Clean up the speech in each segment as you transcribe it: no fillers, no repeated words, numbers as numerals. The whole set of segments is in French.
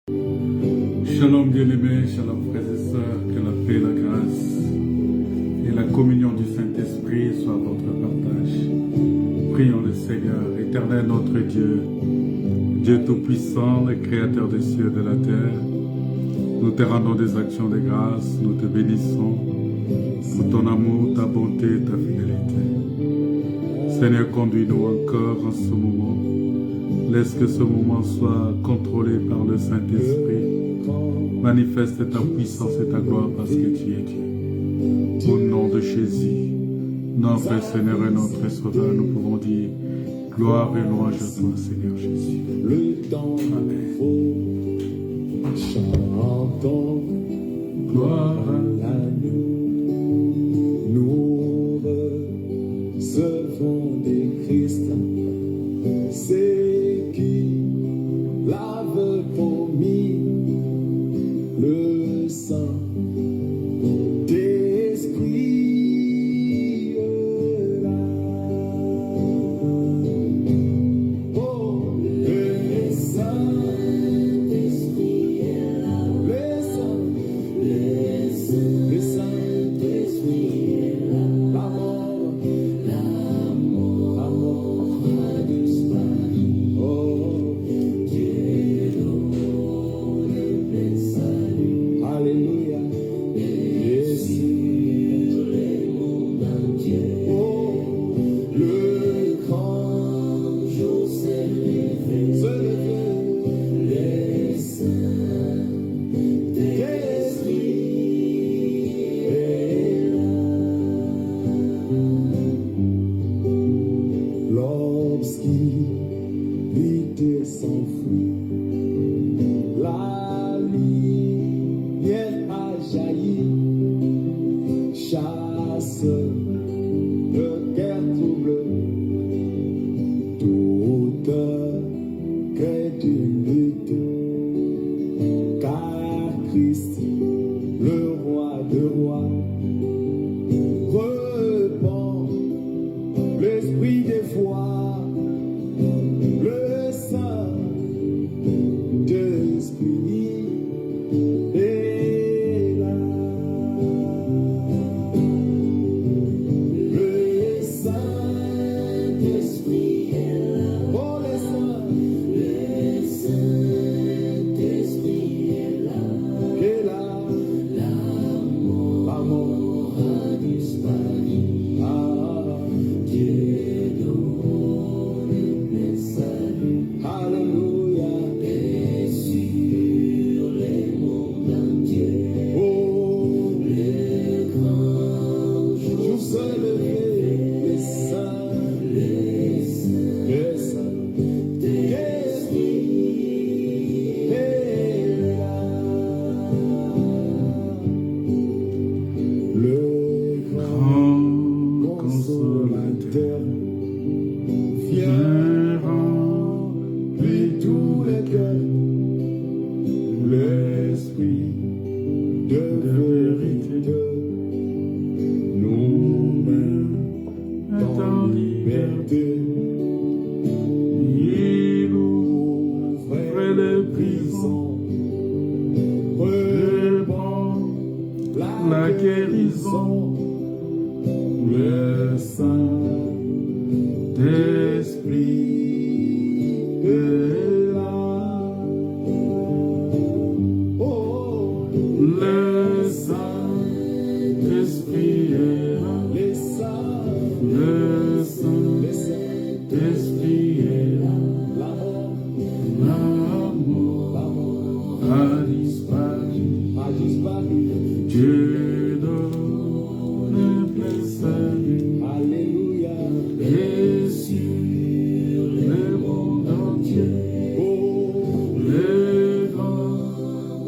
Shalom bien-aimés, shalom frères et sœurs, que la paix, la grâce et la communion du Saint-Esprit soient votre partage. Prions le Seigneur, éternel notre Dieu, Dieu Tout-Puissant, le Créateur des cieux et de la terre. Nous te rendons des actions de grâce, nous te bénissons pour ton amour, ta bonté et ta fidélité. Seigneur, conduis-nous encore en ce moment. Laisse que ce moment soit contrôlé par le Saint-Esprit. Manifeste ta puissance et ta gloire parce que tu es Dieu. Au nom de Jésus, notre Seigneur et notre Sauveur, nous pouvons dire gloire et louange à toi, Seigneur Jésus. Amen. Chantons gloire à l'agneau, nous recevons des Christ, c'est qui l'avait promis le sang d'esprit là. Oh, le Saint-Esprit est là. Le Saint-Esprit est là. La mort a disparu. Oh, Dieu donne le salut. Alléluia. Et sur les mondes entiers, oh, le grand jour s'est levé. Les saints d'esprit est là. Lorsqu'il s'enfuit, la lumière a jailli, chasse le cœur troublé, toute crédulité, car Christ, le roi de rois, répand l'esprit des foi, le Saint-Esprit est là. Le Saint-Esprit est là. Oh, le Saint-Esprit est là. Et là, la mort a disparu. Ah, Dieu donne le salut. Alléluia. Et sur les mondes entiers, oh, les grands jours se lever, les saints d'esprit est là. Le grand consolateur vient remplir tous les cœurs, l'esprit de vérité nous met en liberté. Il ouvre les prisons, répand la guérison, le Saint-Esprit est là. Oh, le Saint-Esprit est là. Le Saint-Esprit est là. L'amour a disparu. Dieu donne le salut. Alléluia. Et sur le monde entier, oh, le grand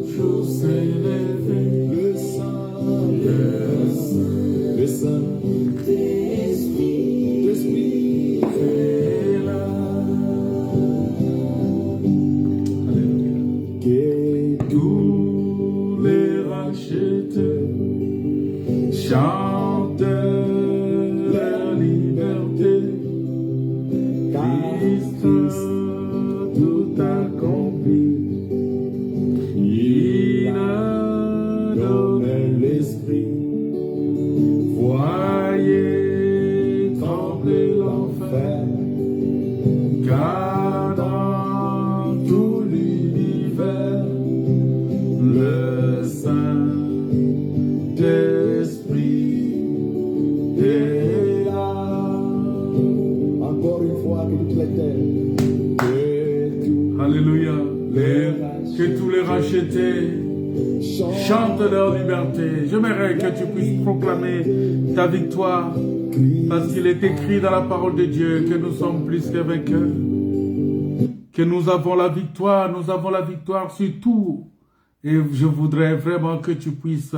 jour s'est levé. Le Saint-Esprit est là. Alléluia. Que tous les rachetés chantent leur liberté. Christ tout accompli que tous les rachetés chantent leur liberté. J'aimerais que tu puisses proclamer ta victoire, parce qu'il est écrit dans la parole de Dieu que nous sommes plus que vainqueurs, que nous avons la victoire sur tout. Et je voudrais vraiment que tu puisses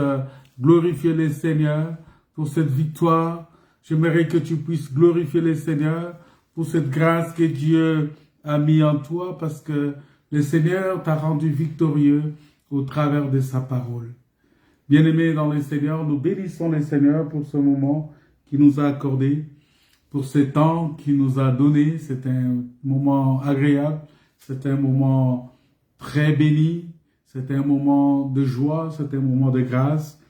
glorifier le Seigneur pour cette victoire. J'aimerais que tu puisses glorifier le Seigneur pour cette grâce que Dieu a mis en toi, parce que le Seigneur t'a rendu victorieux au travers de sa parole. Bien-aimés dans le Seigneur, nous bénissons le Seigneur pour ce moment qu'il nous a accordé, pour ce temps qu'il nous a donné. C'est un moment agréable, c'est un moment très béni, c'est un moment de joie, c'est un moment de grâce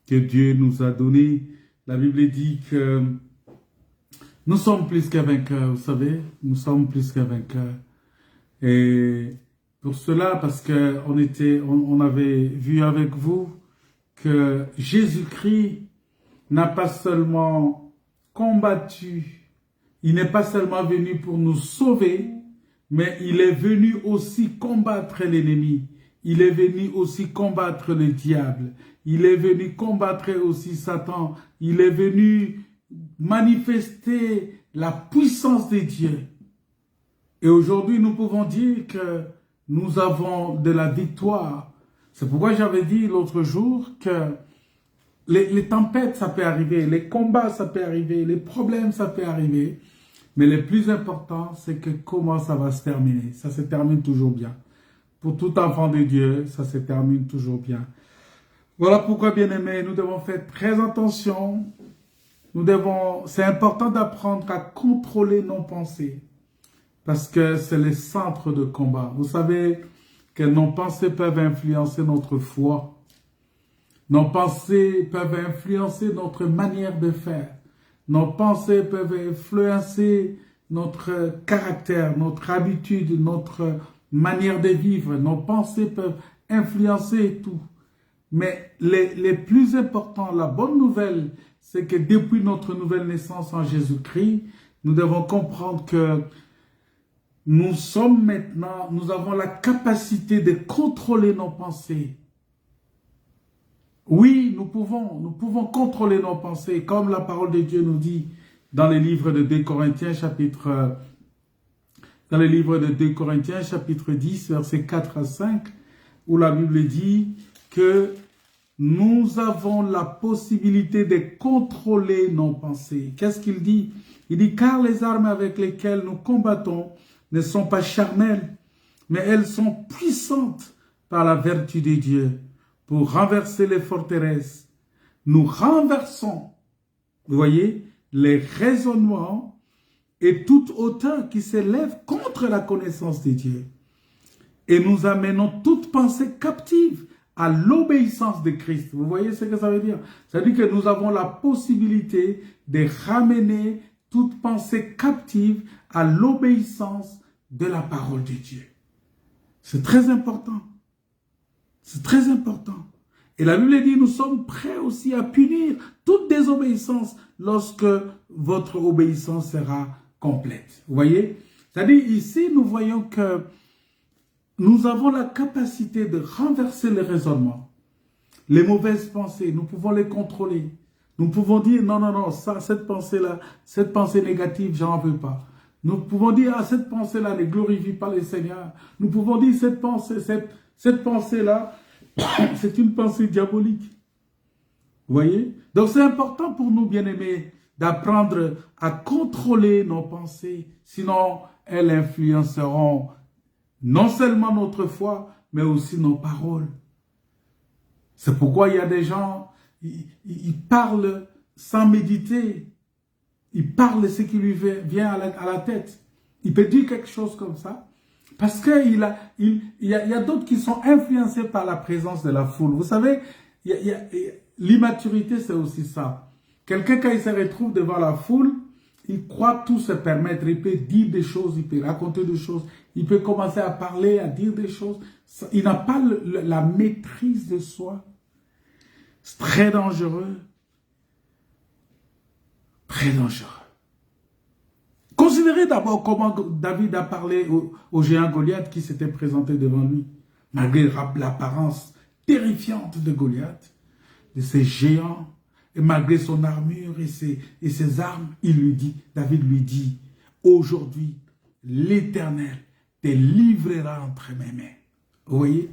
que Dieu nous a donné. La Bible dit que nous sommes plus que vainqueurs, vous savez, nous sommes plus que vainqueurs. Et pour cela, parce que on avait vu avec vous que Jésus-Christ n'a pas seulement combattu, il n'est pas seulement venu pour nous sauver, mais il est venu aussi combattre l'ennemi. Il est venu aussi combattre le diable. Il est venu combattre aussi Satan. Il est venu manifester la puissance de Dieu. Et aujourd'hui, nous pouvons dire que nous avons de la victoire. C'est pourquoi j'avais dit l'autre jour que les tempêtes, ça peut arriver, les combats, ça peut arriver, les problèmes, ça peut arriver. Mais le plus important, c'est que comment ça va se terminer. Ça se termine toujours bien. Pour tout enfant de Dieu, ça se termine toujours bien. Voilà pourquoi, bien-aimés, nous devons faire très attention. C'est important d'apprendre à contrôler nos pensées, parce que c'est le centre de combat. Vous savez que nos pensées peuvent influencer notre foi. Nos pensées peuvent influencer notre manière de faire. Nos pensées peuvent influencer notre caractère, notre habitude, notre manière de vivre. Nos pensées peuvent influencer tout. Mais les plus importants, la bonne nouvelle, c'est que depuis notre nouvelle naissance en Jésus-Christ, nous devons comprendre que nous avons la capacité de contrôler nos pensées. Oui, nous pouvons contrôler nos pensées, comme la parole de Dieu nous dit dans le livre de 2 Corinthiens, chapitre 10, versets 4 à 5, où la Bible dit que nous avons la possibilité de contrôler nos pensées. Qu'est-ce qu'il dit? Il dit, car les armes avec lesquelles nous combattons ne sont pas charnelles, mais elles sont puissantes par la vertu de Dieu pour renverser les forteresses. Nous renversons, vous voyez, les raisonnements et toute hauteur qui s'élève contre la connaissance de Dieu. Et nous amenons toute pensée captive à l'obéissance de Christ. Vous voyez ce que ça veut dire? Ça veut dire que nous avons la possibilité de ramener toute pensée captive à l'obéissance de la parole de Dieu. C'est très important. C'est très important. Et la Bible dit, nous sommes prêts aussi à punir toute désobéissance lorsque votre obéissance sera complète. Vous voyez? C'est-à-dire ici, nous voyons que nous avons la capacité de renverser les raisonnements. Les mauvaises pensées, nous pouvons les contrôler. Nous pouvons dire, non, non, non, ça, cette pensée-là, cette pensée négative, j'en veux pas. Nous pouvons dire, ah, cette pensée-là ne glorifie pas le Seigneur. Nous pouvons dire, cette pensée-là, c'est une pensée diabolique. Vous voyez? Donc c'est important pour nous, bien-aimés, d'apprendre à contrôler nos pensées. Sinon, elles influenceront non seulement notre foi, mais aussi nos paroles. C'est pourquoi il y a des gens, ils parlent sans méditer. Ils parlent de ce qui lui vient à la tête. Il peut dire quelque chose comme ça. Parce qu'il y a d'autres qui sont influencés par la présence de la foule. Vous savez, l'immaturité, c'est aussi ça. Quelqu'un, quand il se retrouve devant la foule, il croit tout se permettre. Il peut dire des choses, il peut raconter des choses, il peut commencer à parler, à dire des choses. Il n'a pas la maîtrise de soi. C'est très dangereux. Très dangereux. Considérez d'abord comment David a parlé au géant Goliath qui s'était présenté devant lui. malgré l'apparence terrifiante de Goliath, de ces géants, et malgré son armure et ses armes, David lui dit, aujourd'hui, l'Éternel te livrera entre mes mains. Vous voyez?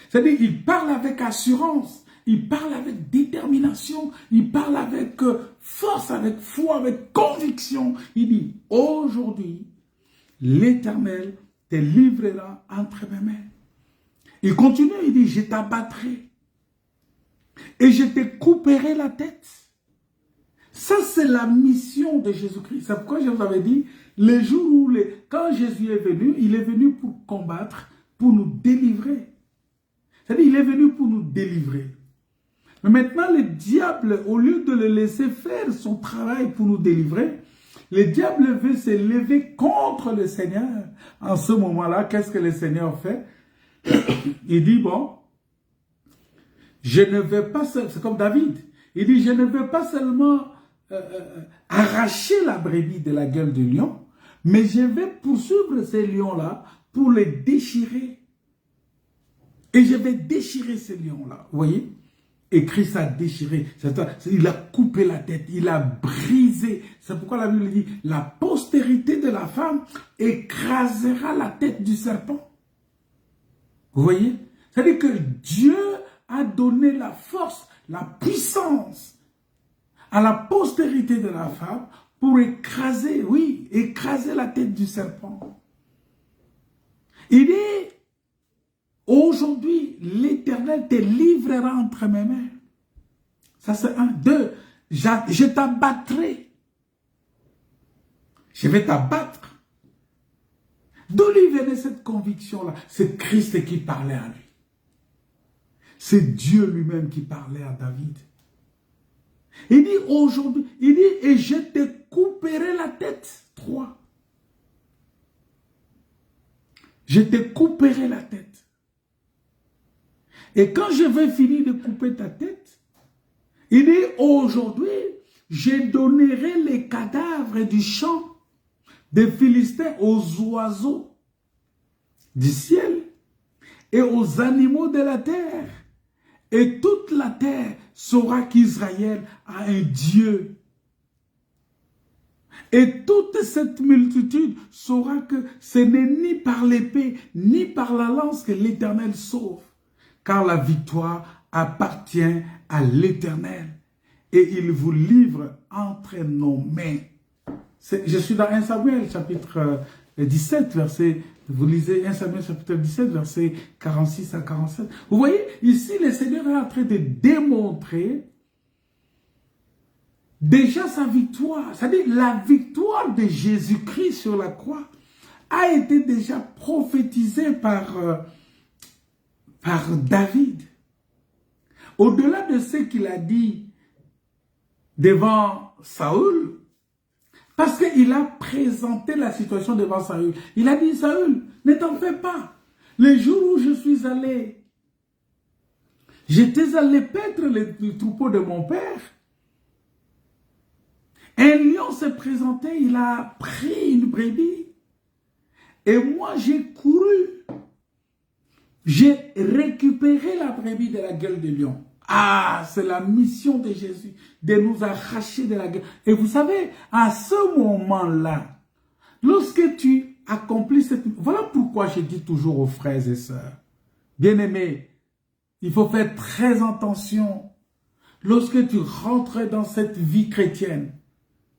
C'est-à-dire, il parle avec assurance, il parle avec détermination, il parle avec force, avec foi, avec conviction. Il dit, aujourd'hui, l'Éternel te livrera entre mes mains. Il continue, il dit, je t'abattrai et je te couperai la tête. Ça, c'est la mission de Jésus-Christ. C'est pourquoi je vous avais dit, les jours où, quand Jésus est venu, il est venu pour combattre, pour nous délivrer. C'est-à-dire, il est venu pour nous délivrer. Mais maintenant, le diable, au lieu de le laisser faire son travail pour nous délivrer, le diable veut se lever contre le Seigneur. En ce moment-là, qu'est-ce que le Seigneur fait? Il dit, bon, je ne vais pas, c'est comme David, il dit, je ne vais pas seulement arracher la brebis de la gueule du lion, mais je vais poursuivre ces lions-là pour les déchirer. Et je vais déchirer ces lions-là, vous voyez? Et Christ a déchiré, il a coupé la tête, il a brisé. C'est pourquoi la Bible dit, la postérité de la femme écrasera la tête du serpent. Vous voyez? C'est-à-dire que Dieu a donné la force, la puissance à la postérité de la femme pour écraser, oui, écraser la tête du serpent. Il dit, aujourd'hui, l'Éternel te livrera entre mes mains. Ça c'est un. Deux, je t'abattrai. Je vais t'abattre. D'où lui venait cette conviction-là? C'est Christ qui parlait à lui. C'est Dieu lui-même qui parlait à David. Il dit aujourd'hui, il dit, et je te couperai la tête. 3. Je te couperai la tête. Et quand je vais finir de couper ta tête, il dit, aujourd'hui, je donnerai les cadavres du champ des Philistins aux oiseaux du ciel et aux animaux de la terre. Et toute la terre saura qu'Israël a un Dieu. Et toute cette multitude saura que ce n'est ni par l'épée, ni par la lance que l'Éternel sauve. Car la victoire appartient à l'Éternel. Et il vous livre entre nos mains. Je suis dans 1 Samuel chapitre 17, verset, vous lisez 1 Samuel chapitre 17, verset 46 à 47. Vous voyez, ici, le Seigneur est en train de démontrer déjà sa victoire. C'est-à-dire, la victoire de Jésus-Christ sur la croix a été déjà prophétisée par David. Au-delà de ce qu'il a dit devant Saül, parce qu'il a présenté la situation devant Saül. Il a dit, Saül, ne t'en fais pas. Le jour où je suis allé, j'étais allé paître le troupeau de mon père. Un lion s'est présenté, il a pris une brebis. Et moi, j'ai couru. J'ai récupéré la brebis de la gueule du lion. Ah, c'est la mission de Jésus, de nous arracher de la gueule. Et vous savez, à ce moment-là, lorsque tu accomplis cette... Voilà pourquoi je dis toujours aux frères et sœurs, bien-aimés, il faut faire très attention lorsque tu rentres dans cette vie chrétienne.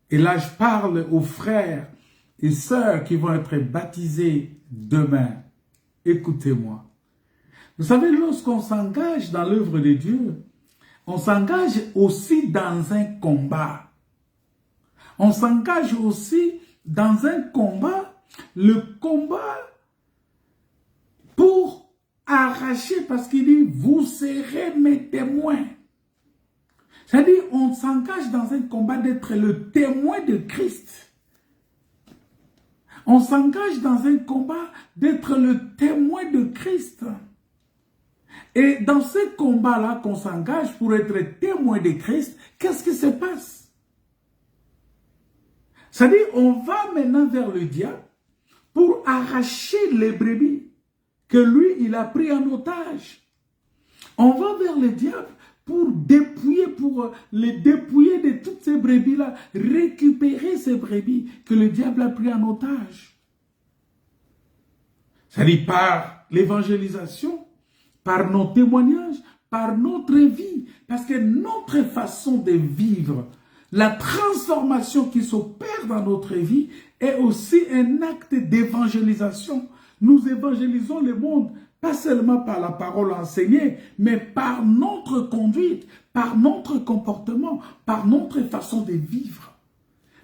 Et là, je parle aux frères et sœurs qui vont être baptisés demain. Écoutez-moi. Vous savez, lorsqu'on s'engage dans l'œuvre de Dieu, on s'engage aussi dans un combat. On s'engage aussi dans un combat, le combat pour arracher, parce qu'il dit, vous serez mes témoins. C'est-à-dire, on s'engage dans un combat d'être le témoin de Christ. On s'engage dans un combat d'être le témoin de Christ. Et dans ce combat-là qu'on s'engage pour être témoin de Christ, qu'est-ce qui se passe? C'est-à-dire, on va maintenant vers le diable pour arracher les brebis. que lui, il a pris en otage. On va vers le diable pour les dépouiller de toutes ces brebis-là, récupérer ces brebis que le diable a pris en otage. C'est-à-dire par l'évangélisation, par nos témoignages, par notre vie. Parce que notre façon de vivre, la transformation qui s'opère dans notre vie est aussi un acte d'évangélisation. Nous évangélisons le monde, pas seulement par la parole enseignée, mais par notre conduite, par notre comportement, par notre façon de vivre.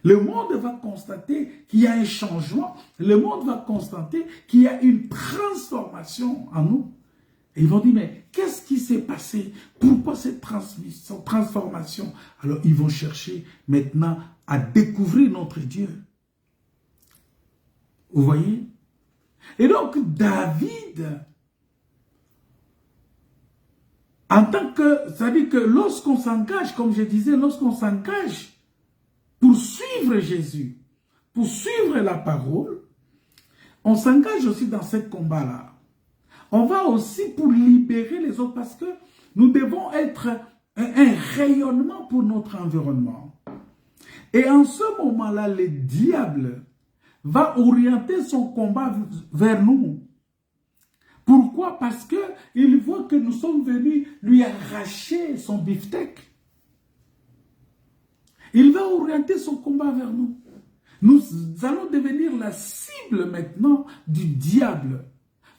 Le monde va constater qu'il y a un changement, le monde va constater qu'il y a une transformation en nous. Et ils vont dire, mais qu'est-ce qui s'est passé? Pourquoi cette transformation? Alors ils vont chercher maintenant à découvrir notre Dieu. Vous voyez? Et donc David, en tant que, c'est-à-dire que lorsqu'on s'engage, comme je disais, lorsqu'on s'engage pour suivre Jésus, pour suivre la parole, on s'engage aussi dans ce combat-là. On va aussi pour libérer les autres parce que nous devons être un rayonnement pour notre environnement. Et en ce moment-là, le diable va orienter son combat vers nous. Pourquoi? Parce qu'il voit que nous sommes venus lui arracher son beefsteak. Il va orienter son combat vers nous. Nous allons devenir la cible maintenant du diable.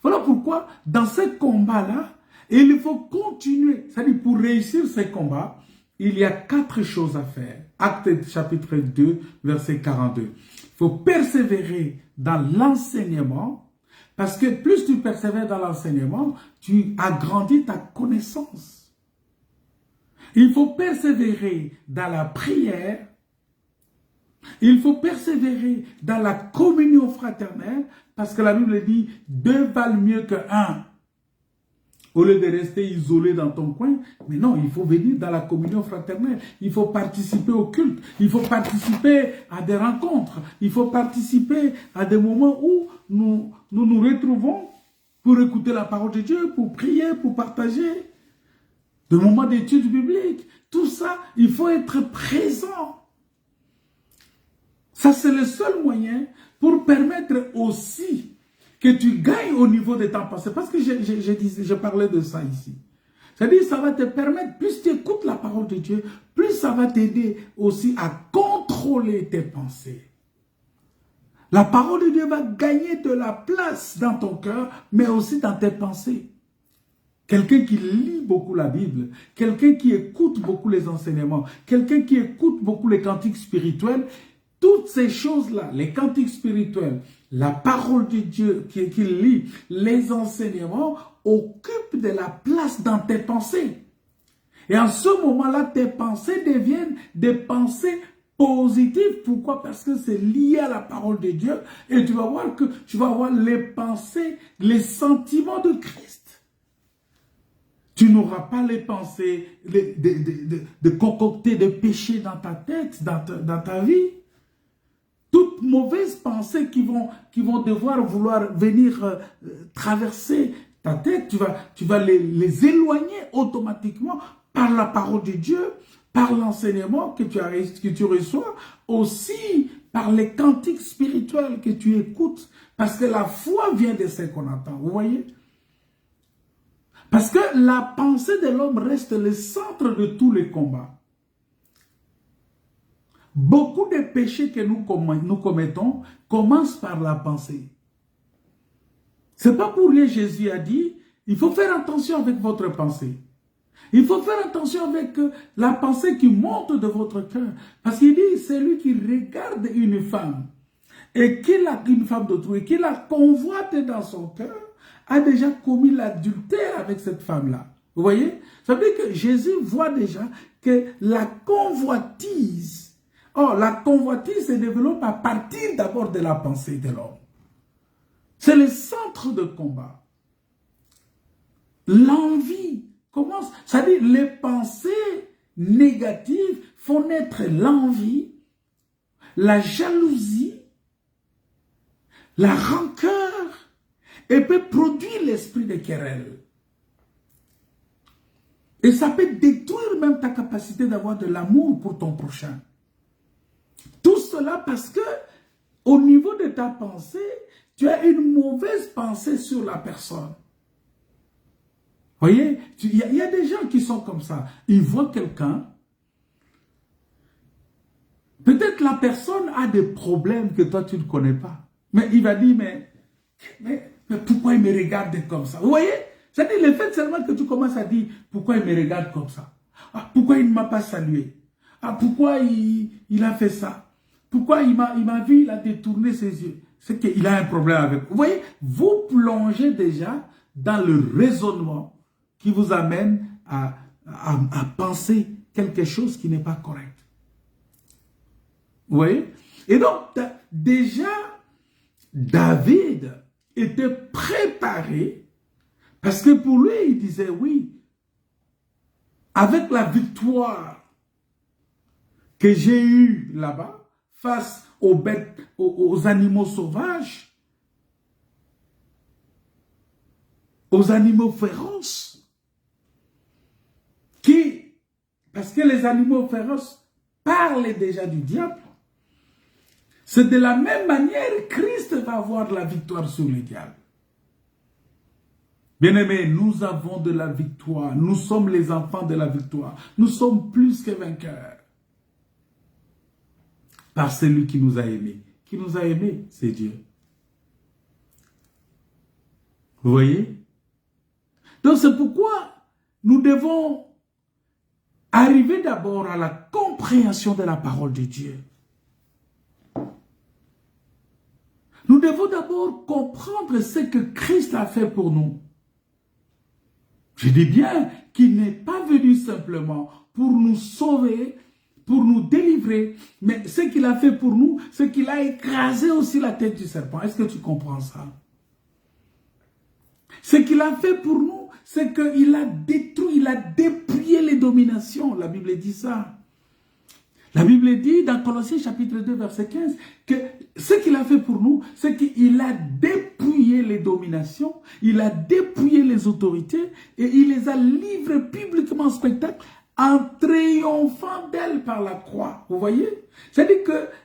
Voilà pourquoi, dans ce combat-là, il faut continuer. C'est-à-dire, pour réussir ce combat, il y a 4 choses à faire. Actes chapitre 2, verset 42. Il faut persévérer dans l'enseignement, parce que plus tu persévères dans l'enseignement, tu agrandis ta connaissance. Il faut persévérer dans la prière. Il faut persévérer dans la communion fraternelle, parce que la Bible dit, 2 valent mieux que 1. Au lieu de rester isolé dans ton coin, mais non, il faut venir dans la communion fraternelle. Il faut participer au culte. Il faut participer à des rencontres. Il faut participer à des moments où nous nous retrouvons pour écouter la parole de Dieu, pour prier, pour partager. Des moments d'études bibliques. Tout ça, il faut être présent. Ça, c'est le seul moyen pour permettre aussi que tu gagnes au niveau de ta pensée. Parce que je parlais de ça ici. C'est-à-dire, ça va te permettre, plus tu écoutes la parole de Dieu, plus ça va t'aider aussi à contrôler tes pensées. La parole de Dieu va gagner de la place dans ton cœur, mais aussi dans tes pensées. Quelqu'un qui lit beaucoup la Bible, quelqu'un qui écoute beaucoup les enseignements, quelqu'un qui écoute beaucoup les cantiques spirituels, toutes ces choses-là, les cantiques spirituels, la parole de Dieu qu'il lit, les enseignements, occupent de la place dans tes pensées. Et en ce moment-là, tes pensées deviennent des pensées positives. Pourquoi? Parce que c'est lié à la parole de Dieu. Et tu vas voir que tu vas avoir les pensées, les sentiments de Christ. Tu n'auras pas les pensées de concocter des péchés dans ta tête, dans ta vie. Toutes mauvaises pensées qui vont vouloir venir traverser ta tête, tu vas les éloigner automatiquement par la parole de Dieu, par l'enseignement que tu reçois, aussi par les cantiques spirituels que tu écoutes, parce que la foi vient de ce qu'on entend, vous voyez? Parce que la pensée de l'homme reste le centre de tous les combats. Beaucoup de péchés que nous commettons commencent par la pensée. C'est pas pour rien Jésus a dit, il faut faire attention avec votre pensée. Il faut faire attention avec la pensée qui monte de votre cœur. Parce qu'il dit, celui qui regarde une femme, et qu'il a une femme d'autrui, et qu'il la convoite dans son cœur, a déjà commis l'adultère avec cette femme-là. Vous voyez? Ça veut dire que Jésus voit déjà que la convoitise, la convoitise se développe à partir d'abord de la pensée de l'homme. C'est le centre de combat. L'envie commence, c'est-à-dire les pensées négatives font naître l'envie, la jalousie, la rancœur et peut produire l'esprit de querelle. Et ça peut détruire même ta capacité d'avoir de l'amour pour ton prochain. Tout cela parce que, au niveau de ta pensée, tu as une mauvaise pensée sur la personne. Vous voyez, il y a des gens qui sont comme ça. Ils voient quelqu'un. Peut-être la personne a des problèmes que toi tu ne connais pas. Mais il va dire, mais pourquoi il me regarde comme ça? Vous voyez? C'est-à-dire le fait seulement que tu commences à dire, pourquoi il me regarde comme ça? Ah, pourquoi il ne m'a pas salué? Ah, pourquoi il a fait ça? Pourquoi il m'a vu, il a détourné ses yeux? C'est qu'il a un problème avec vous. Vous voyez, vous plongez déjà dans le raisonnement qui vous amène à penser quelque chose qui n'est pas correct. Vous voyez? Et donc, déjà, David était préparé parce que pour lui, il disait oui, avec la victoire que j'ai eue là-bas, face aux bêtes, aux animaux sauvages, aux animaux féroces, parce que les animaux féroces parlent déjà du diable, c'est de la même manière Christ va avoir de la victoire sur le diable. Bien-aimés, nous avons de la victoire. Nous sommes les enfants de la victoire. Nous sommes plus que vainqueurs. Par celui qui nous a aimés. Qui nous a aimés, c'est Dieu. Vous voyez? Donc c'est pourquoi nous devons arriver d'abord à la compréhension de la parole de Dieu. Nous devons d'abord comprendre ce que Christ a fait pour nous. Je dis bien qu'il n'est pas venu simplement pour nous sauver, pour nous délivrer, mais ce qu'il a fait pour nous, c'est qu'il a écrasé aussi la tête du serpent. Est-ce que tu comprends ça? Ce qu'il a fait pour nous, c'est qu'il a détruit, il a dépouillé les dominations. La Bible dit ça. La Bible dit dans Colossiens chapitre 2 verset 15 que ce qu'il a fait pour nous, c'est qu'il a dépouillé les dominations, il a dépouillé les autorités et il les a livrées publiquement en spectacle en triomphant d'elles par la croix. Vous voyez? C'est-à-dire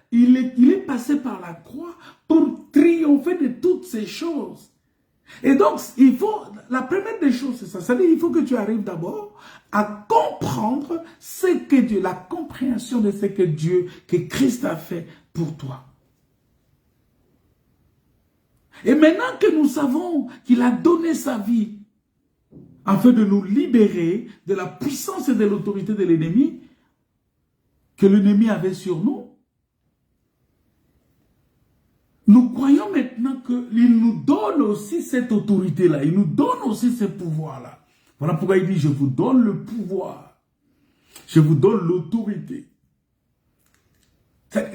qu'il est passé par la croix pour triompher de toutes ces choses. Et donc, la première des choses, c'est ça. C'est-à-dire qu'il faut que tu arrives d'abord à comprendre ce que Dieu, la compréhension de ce que Dieu, que Christ a fait pour toi. Et maintenant que nous savons qu'il a donné sa vie afin de nous libérer de la puissance et de l'autorité de l'ennemi que l'ennemi avait sur nous, nous croyons maintenant qu'il nous donne aussi cette autorité-là, il nous donne aussi ce pouvoir-là. Voilà pourquoi il dit, je vous donne le pouvoir, je vous donne l'autorité.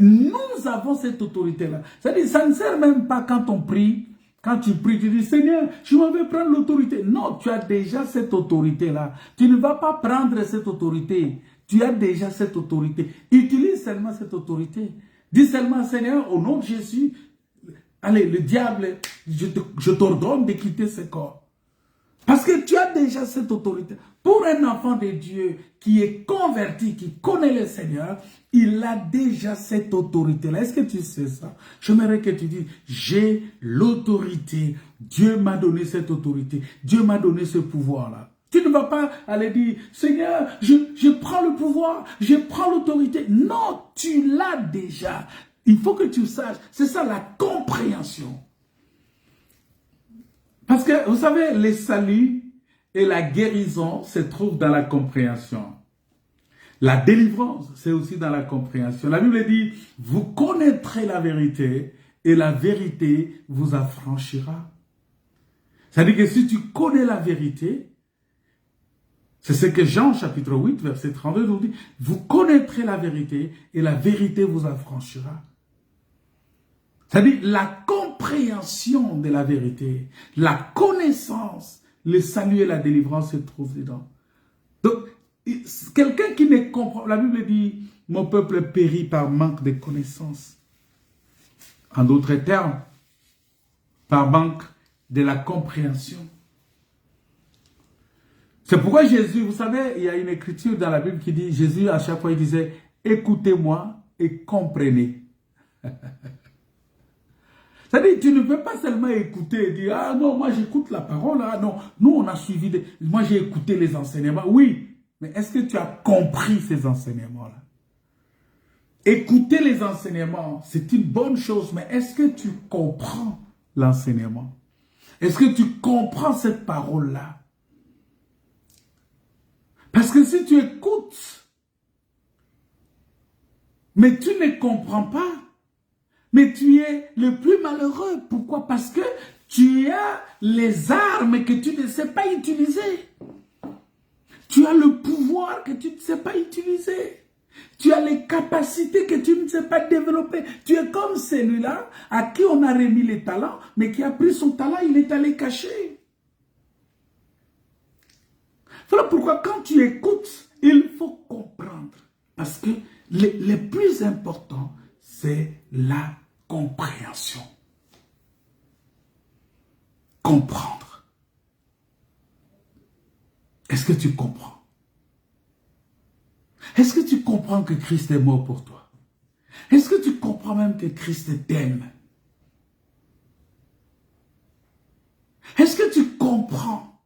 Nous avons cette autorité-là. C'est-à-dire, ça ne sert même pas quand on prie, quand tu pries, tu dis, Seigneur, je m'en vais prendre l'autorité. Non, tu as déjà cette autorité-là. Tu ne vas pas prendre cette autorité. Tu as déjà cette autorité. Utilise seulement cette autorité. Dis seulement, Seigneur, au nom de Jésus, allez, le diable, je t'ordonne de quitter ce corps. Parce que tu as déjà cette autorité. Pour un enfant de Dieu qui est converti, qui connaît le Seigneur, il a déjà cette autorité-là. Est-ce que tu sais ça? J'aimerais que tu dises, j'ai l'autorité. Dieu m'a donné cette autorité. Dieu m'a donné ce pouvoir-là. Tu ne vas pas aller dire, Seigneur, je prends le pouvoir, je prends l'autorité. Non, tu l'as déjà. Il faut que tu saches, c'est ça la compréhension. Parce que, vous savez, les saluts et la guérison se trouvent dans la compréhension. La délivrance, c'est aussi dans la compréhension. La Bible dit, vous connaîtrez la vérité et la vérité vous affranchira. C'est-à-dire que si tu connais la vérité, c'est ce que Jean chapitre 8, verset 32 nous dit, vous connaîtrez la vérité et la vérité vous affranchira. C'est-à-dire la compréhension de la vérité, la connaissance, le salut et la délivrance se trouvent dedans. Donc, quelqu'un qui ne comprend, la Bible dit, mon peuple périt par manque de connaissance. En d'autres termes, par manque de la compréhension. C'est pourquoi Jésus, vous savez, il y a une écriture dans la Bible qui dit, Jésus à chaque fois il disait, écoutez-moi et comprenez. C'est-à-dire, tu ne peux pas seulement écouter et dire, ah non, moi j'écoute la parole, ah non, nous on a suivi, moi j'ai écouté les enseignements. Oui, mais est-ce que tu as compris ces enseignements-là? Écouter les enseignements, c'est une bonne chose, mais est-ce que tu comprends l'enseignement? Est-ce que tu comprends cette parole-là? Parce que si tu écoutes, mais tu ne comprends pas, mais tu es le plus malheureux. Pourquoi? Parce que tu as les armes que tu ne sais pas utiliser. Tu as le pouvoir que tu ne sais pas utiliser. Tu as les capacités que tu ne sais pas développer. Tu es comme celui-là à qui on a remis les talents, mais qui a pris son talent, il est allé cacher. Voilà pourquoi quand tu écoutes, il faut comprendre. Parce que le plus important, c'est la compréhension. Comprendre. Est-ce que tu comprends? Est-ce que tu comprends que Christ est mort pour toi? Est-ce que tu comprends même que Christ t'aime? Est-ce que tu comprends?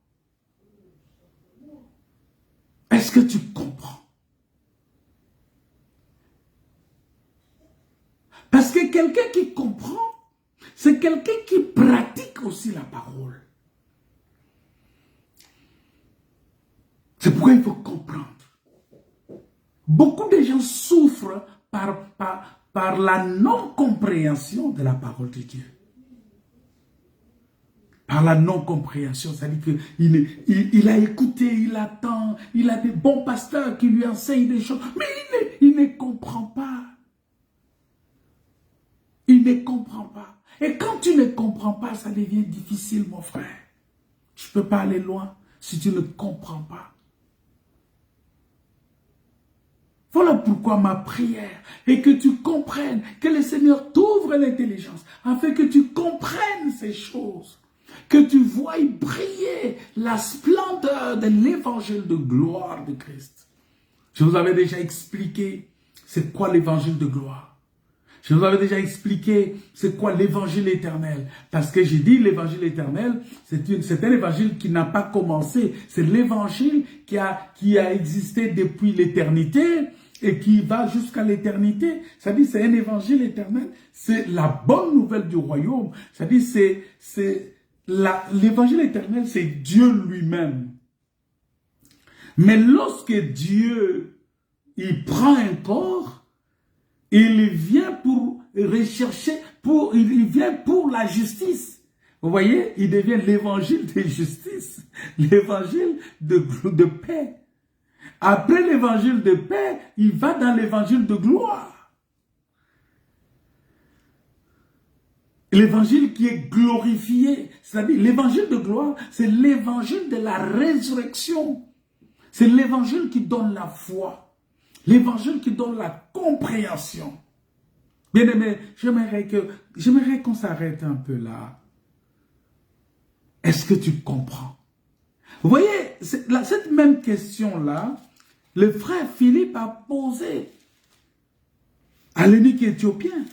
Est-ce que tu comprends? Parce que quelqu'un qui comprend, c'est quelqu'un qui pratique aussi la parole. C'est pourquoi il faut comprendre. Beaucoup de gens souffrent par la non-compréhension de la parole de Dieu. Par la non-compréhension, c'est-à-dire qu'il a écouté, il attend, il a des bons pasteurs qui lui enseignent des choses, mais il ne comprend pas. Il ne comprend pas. Et quand tu ne comprends pas, ça devient difficile, mon frère. Tu ne peux pas aller loin si tu ne comprends pas. Voilà pourquoi ma prière est que tu comprennes, que le Seigneur t'ouvre l'intelligence, afin que tu comprennes ces choses, que tu voies briller la splendeur de l'évangile de gloire de Christ. Je vous avais déjà expliqué c'est quoi l'évangile de gloire. Je vous avais déjà expliqué c'est quoi l'évangile éternel. Parce que j'ai dit l'évangile éternel, c'est un évangile qui n'a pas commencé. C'est l'évangile qui a existé depuis l'éternité et qui va jusqu'à l'éternité. C'est-à-dire c'est un évangile éternel. C'est la bonne nouvelle du royaume. C'est-à-dire l'évangile éternel, c'est Dieu lui-même. Mais lorsque Dieu, il prend un corps, il vient pour rechercher, il vient pour la justice. Vous voyez, il devient l'évangile de justice, l'évangile de paix. Après l'évangile de paix, il va dans l'évangile de gloire. L'évangile qui est glorifié, c'est-à-dire l'évangile de gloire, c'est l'évangile de la résurrection. C'est l'évangile qui donne la foi. L'évangile qui donne la compréhension. Bien-aimé, j'aimerais qu'on s'arrête un peu là. Est-ce que tu comprends? Vous voyez, cette même question-là, le frère Philippe a posé à l'eunuque éthiopien.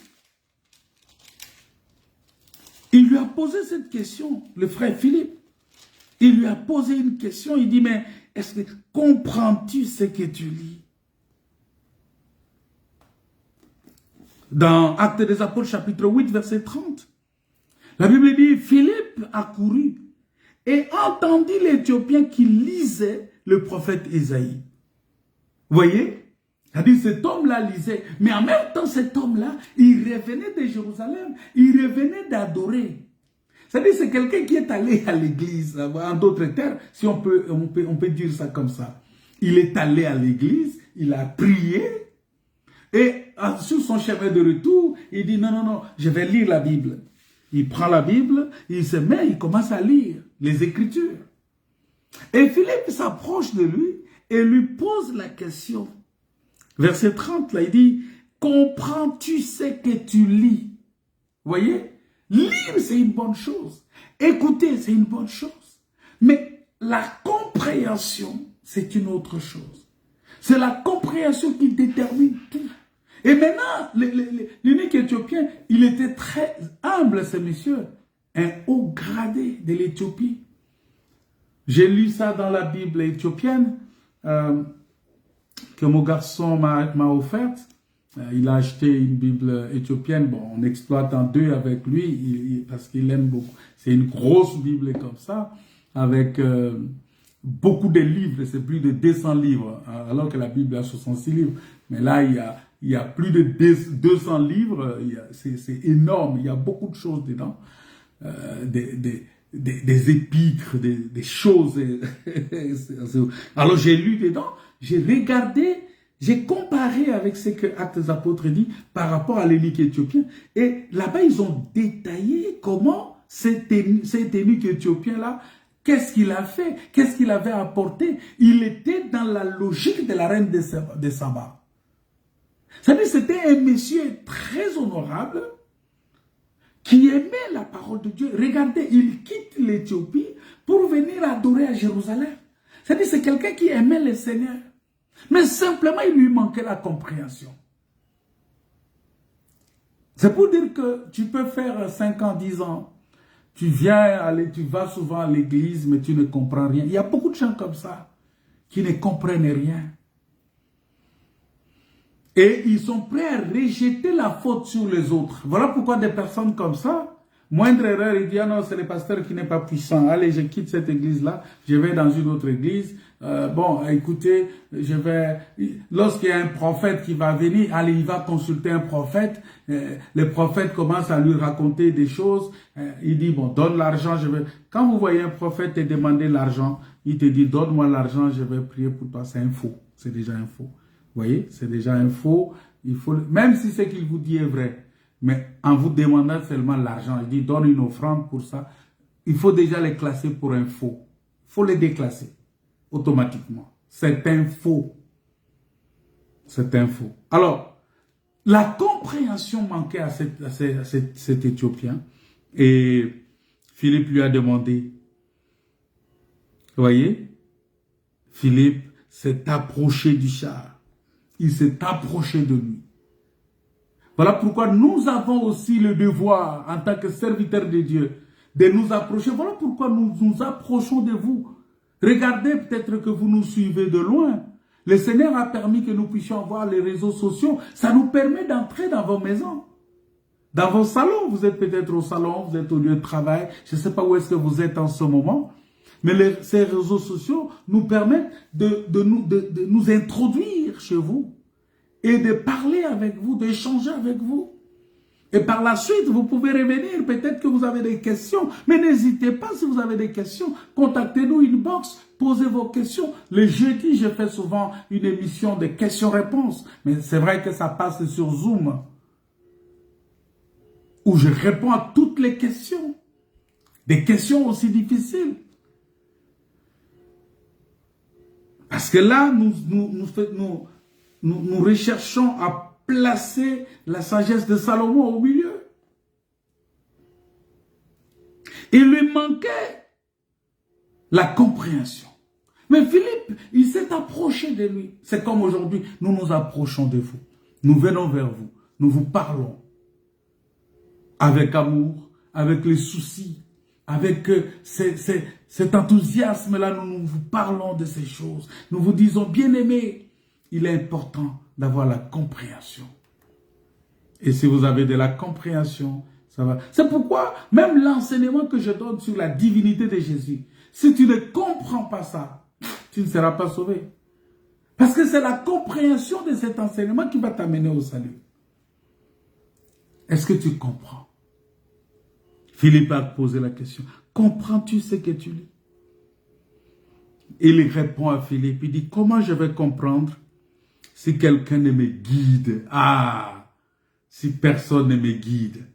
Il lui a posé cette question, le frère Philippe. Il lui a posé une question, il dit, mais est-ce que comprends-tu ce que tu lis? Dans Actes des Apôtres, chapitre 8, verset 30, la Bible dit, Philippe a couru et entendit l'Éthiopien qui lisait le prophète Isaïe. Vous voyez? C'est-à-dire cet homme-là lisait, mais en même temps cet homme-là, il revenait de Jérusalem, il revenait d'adorer. C'est-à-dire c'est quelqu'un qui est allé à l'église, en d'autres termes, si on peut dire ça comme ça. Il est allé à l'église, il a prié, et sur son chemin de retour, il dit non, je vais lire la Bible. Il prend la Bible, il se met, il commence à lire les Écritures. Et Philippe s'approche de lui et lui pose la question. Verset 30, là, il dit, comprends-tu ce que tu lis? Vous voyez? Lire, c'est une bonne chose. Écouter, c'est une bonne chose. Mais la compréhension, c'est une autre chose. C'est la compréhension qui détermine tout. Et maintenant, l'unique éthiopien, il était très humble, ce monsieur. Un haut gradé de l'Éthiopie. J'ai lu ça dans la Bible éthiopienne que mon garçon m'a offerte. Il a acheté une Bible éthiopienne. Bon, on exploite en deux avec lui parce qu'il aime beaucoup. C'est une grosse Bible comme ça, avec beaucoup de livres. C'est plus de 200 livres, alors que la Bible a 66 livres. Mais là, il y a plus de 200 livres. C'est énorme. Il y a beaucoup de choses dedans. Des épîtres, des choses. Alors j'ai lu dedans, j'ai regardé, j'ai comparé avec ce que Actes des Apôtres dit par rapport à l'eunuque éthiopien. Et là-bas, ils ont détaillé comment cet eunuque éthiopien-là, qu'est-ce qu'il a fait, qu'est-ce qu'il avait apporté. Il était dans la logique de la reine de Saba. C'est-à-dire c'était un monsieur très honorable, qui aimait la parole de Dieu. Regardez, il quitte l'Éthiopie pour venir adorer à Jérusalem. C'est-à-dire c'est quelqu'un qui aimait le Seigneur. Mais simplement, il lui manquait la compréhension. C'est pour dire que tu peux faire 5 ans, 10 ans. Tu vas souvent à l'église, mais tu ne comprends rien. Il y a beaucoup de gens comme ça qui ne comprennent rien. Et ils sont prêts à rejeter la faute sur les autres. Voilà pourquoi des personnes comme ça, moindre erreur, ils disent, ah non, c'est le pasteur qui n'est pas puissant. Allez, je quitte cette église-là, je vais dans une autre église. Bon, écoutez, lorsqu'il y a un prophète qui va venir, allez, il va consulter un prophète. Le prophète commence à lui raconter des choses. Il dit, bon, donne l'argent, je vais... Quand vous voyez un prophète te demander l'argent, il te dit, donne-moi l'argent, je vais prier pour toi. C'est un faux. C'est déjà un faux. Vous voyez, c'est déjà un faux. Il faut, même si ce qu'il vous dit est vrai, mais en vous demandant seulement l'argent, il dit donne une offrande pour ça, il faut déjà les classer pour un faux. Il faut les déclasser automatiquement. C'est un faux. C'est un faux. Alors, la compréhension manquait à cet Éthiopien et Philippe lui a demandé, vous voyez, Philippe s'est approché du char. Il s'est approché de lui. Voilà pourquoi nous avons aussi le devoir, en tant que serviteurs de Dieu, de nous approcher. Voilà pourquoi nous nous approchons de vous. Regardez peut-être que vous nous suivez de loin. Le Seigneur a permis que nous puissions avoir les réseaux sociaux. Ça nous permet d'entrer dans vos maisons, dans vos salons. Vous êtes peut-être au salon, vous êtes au lieu de travail. Je ne sais pas où est-ce que vous êtes en ce moment. Mais ces réseaux sociaux nous permettent de nous introduire chez vous et de parler avec vous, d'échanger avec vous. Et par la suite, vous pouvez revenir. Peut-être que vous avez des questions. Mais n'hésitez pas si vous avez des questions. Contactez-nous inbox, posez vos questions. Le jeudi, je fais souvent une émission de questions-réponses. Mais c'est vrai que ça passe sur Zoom, où je réponds à toutes les questions. Des questions aussi difficiles. Parce que là, nous recherchons à placer la sagesse de Salomon au milieu. Il lui manquait la compréhension. Mais Philippe, il s'est approché de lui. C'est comme aujourd'hui, nous nous approchons de vous. Nous venons vers vous. Nous vous parlons. Avec amour, avec les soucis, avec cet enthousiasme-là, nous vous parlons de ces choses. Nous vous disons, bien-aimés, il est important d'avoir la compréhension. Et si vous avez de la compréhension, ça va. C'est pourquoi, même l'enseignement que je donne sur la divinité de Jésus, si tu ne comprends pas ça, tu ne seras pas sauvé. Parce que c'est la compréhension de cet enseignement qui va t'amener au salut. Est-ce que tu comprends? Philippe a posé la question. Comprends-tu ce que tu lis? Il répond à Philippe. Il dit, comment je vais comprendre si quelqu'un ne me guide? Ah, si personne ne me guide.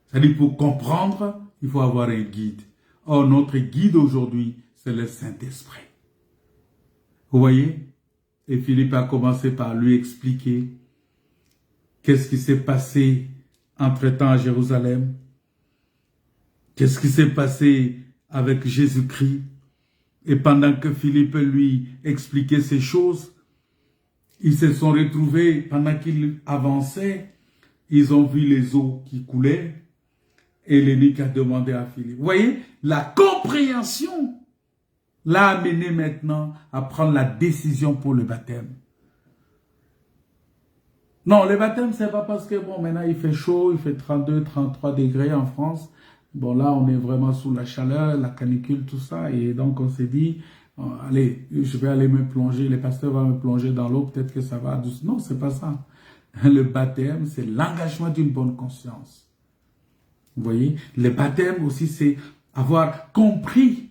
C'est-à-dire, pour comprendre, il faut avoir un guide. Or, notre guide aujourd'hui, c'est le Saint-Esprit. Vous voyez? Et Philippe a commencé par lui expliquer qu'est-ce qui s'est passé entre-temps à Jérusalem. Qu'est-ce qui s'est passé avec Jésus-Christ? Et pendant que Philippe lui expliquait ces choses, ils se sont retrouvés, pendant qu'ils avançaient, ils ont vu les eaux qui coulaient, et l'eunuque a demandé à Philippe. Vous voyez, la compréhension l'a amené maintenant à prendre la décision pour le baptême. Non, le baptême, c'est pas parce que, bon, maintenant il fait chaud, il fait 32, 33 degrés en France. Bon, là, on est vraiment sous la chaleur, la canicule, tout ça. Et donc, on s'est dit, allez, je vais aller me plonger, le pasteur va me plonger dans l'eau, peut-être que ça va doucement. Non, c'est pas ça. Le baptême, c'est l'engagement d'une bonne conscience. Vous voyez, le baptême aussi, c'est avoir compris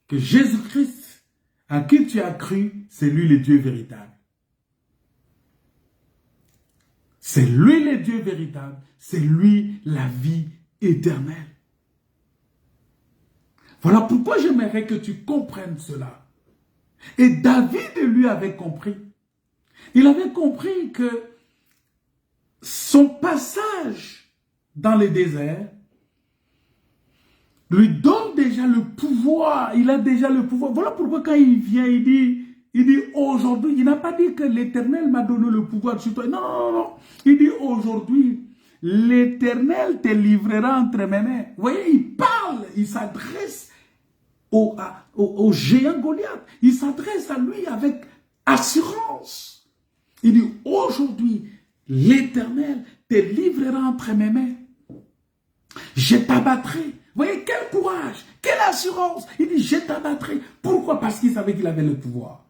que Jésus-Christ, à qui tu as cru, c'est lui le Dieu véritable. C'est lui le Dieu véritable, c'est lui la vie éternelle. Voilà pourquoi j'aimerais que tu comprennes cela. Et David, lui, avait compris. Il avait compris que son passage dans le désert lui donne déjà le pouvoir. Il a déjà le pouvoir. Voilà pourquoi quand il vient, il dit aujourd'hui, il n'a pas dit que l'Éternel m'a donné le pouvoir sur toi. Non, non, non. Il dit aujourd'hui, l'Éternel te livrera entre mes mains. Vous voyez, il parle, il s'adresse au géant Goliath. Il s'adresse à lui avec assurance. Il dit aujourd'hui, l'Éternel te livrera entre mes mains. Je t'abattrai. Vous voyez, quel courage, quelle assurance. Il dit, je t'abattrai. Pourquoi? Parce qu'il savait qu'il avait le pouvoir.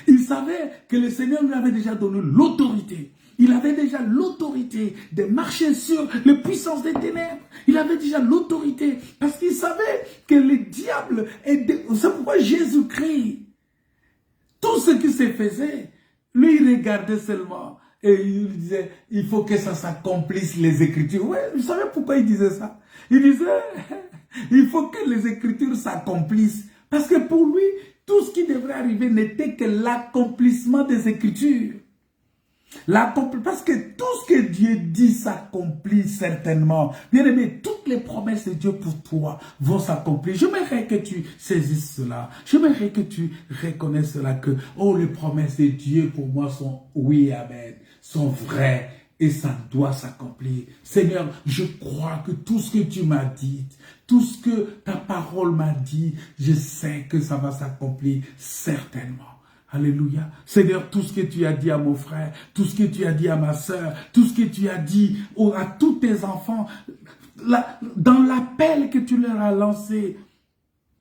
Il savait que le Seigneur lui avait déjà donné l'autorité. Il avait déjà l'autorité de marcher sur les puissances des ténèbres. Il avait déjà l'autorité parce qu'il savait que le diable est... C'est pourquoi Jésus-Christ, tout ce qui se faisait, lui il regardait seulement et il disait, il faut que ça s'accomplisse les Écritures. Oui, vous savez pourquoi il disait ça? Il disait, il faut que les Écritures s'accomplissent. Parce que pour lui, tout ce qui devrait arriver n'était que l'accomplissement des Écritures. Parce que tout ce que Dieu dit s'accomplit certainement. Bien aimé, toutes les promesses de Dieu pour toi vont s'accomplir. J'aimerais que tu saisisses cela. J'aimerais que tu reconnaisses cela que, oh, les promesses de Dieu pour moi sont oui, amen, sont vraies et ça doit s'accomplir. Seigneur, je crois que tout ce que tu m'as dit, tout ce que ta parole m'a dit, je sais que ça va s'accomplir certainement. Alléluia. Seigneur, tout ce que tu as dit à mon frère, tout ce que tu as dit à ma soeur, tout ce que tu as dit à tous tes enfants, dans l'appel que tu leur as lancé,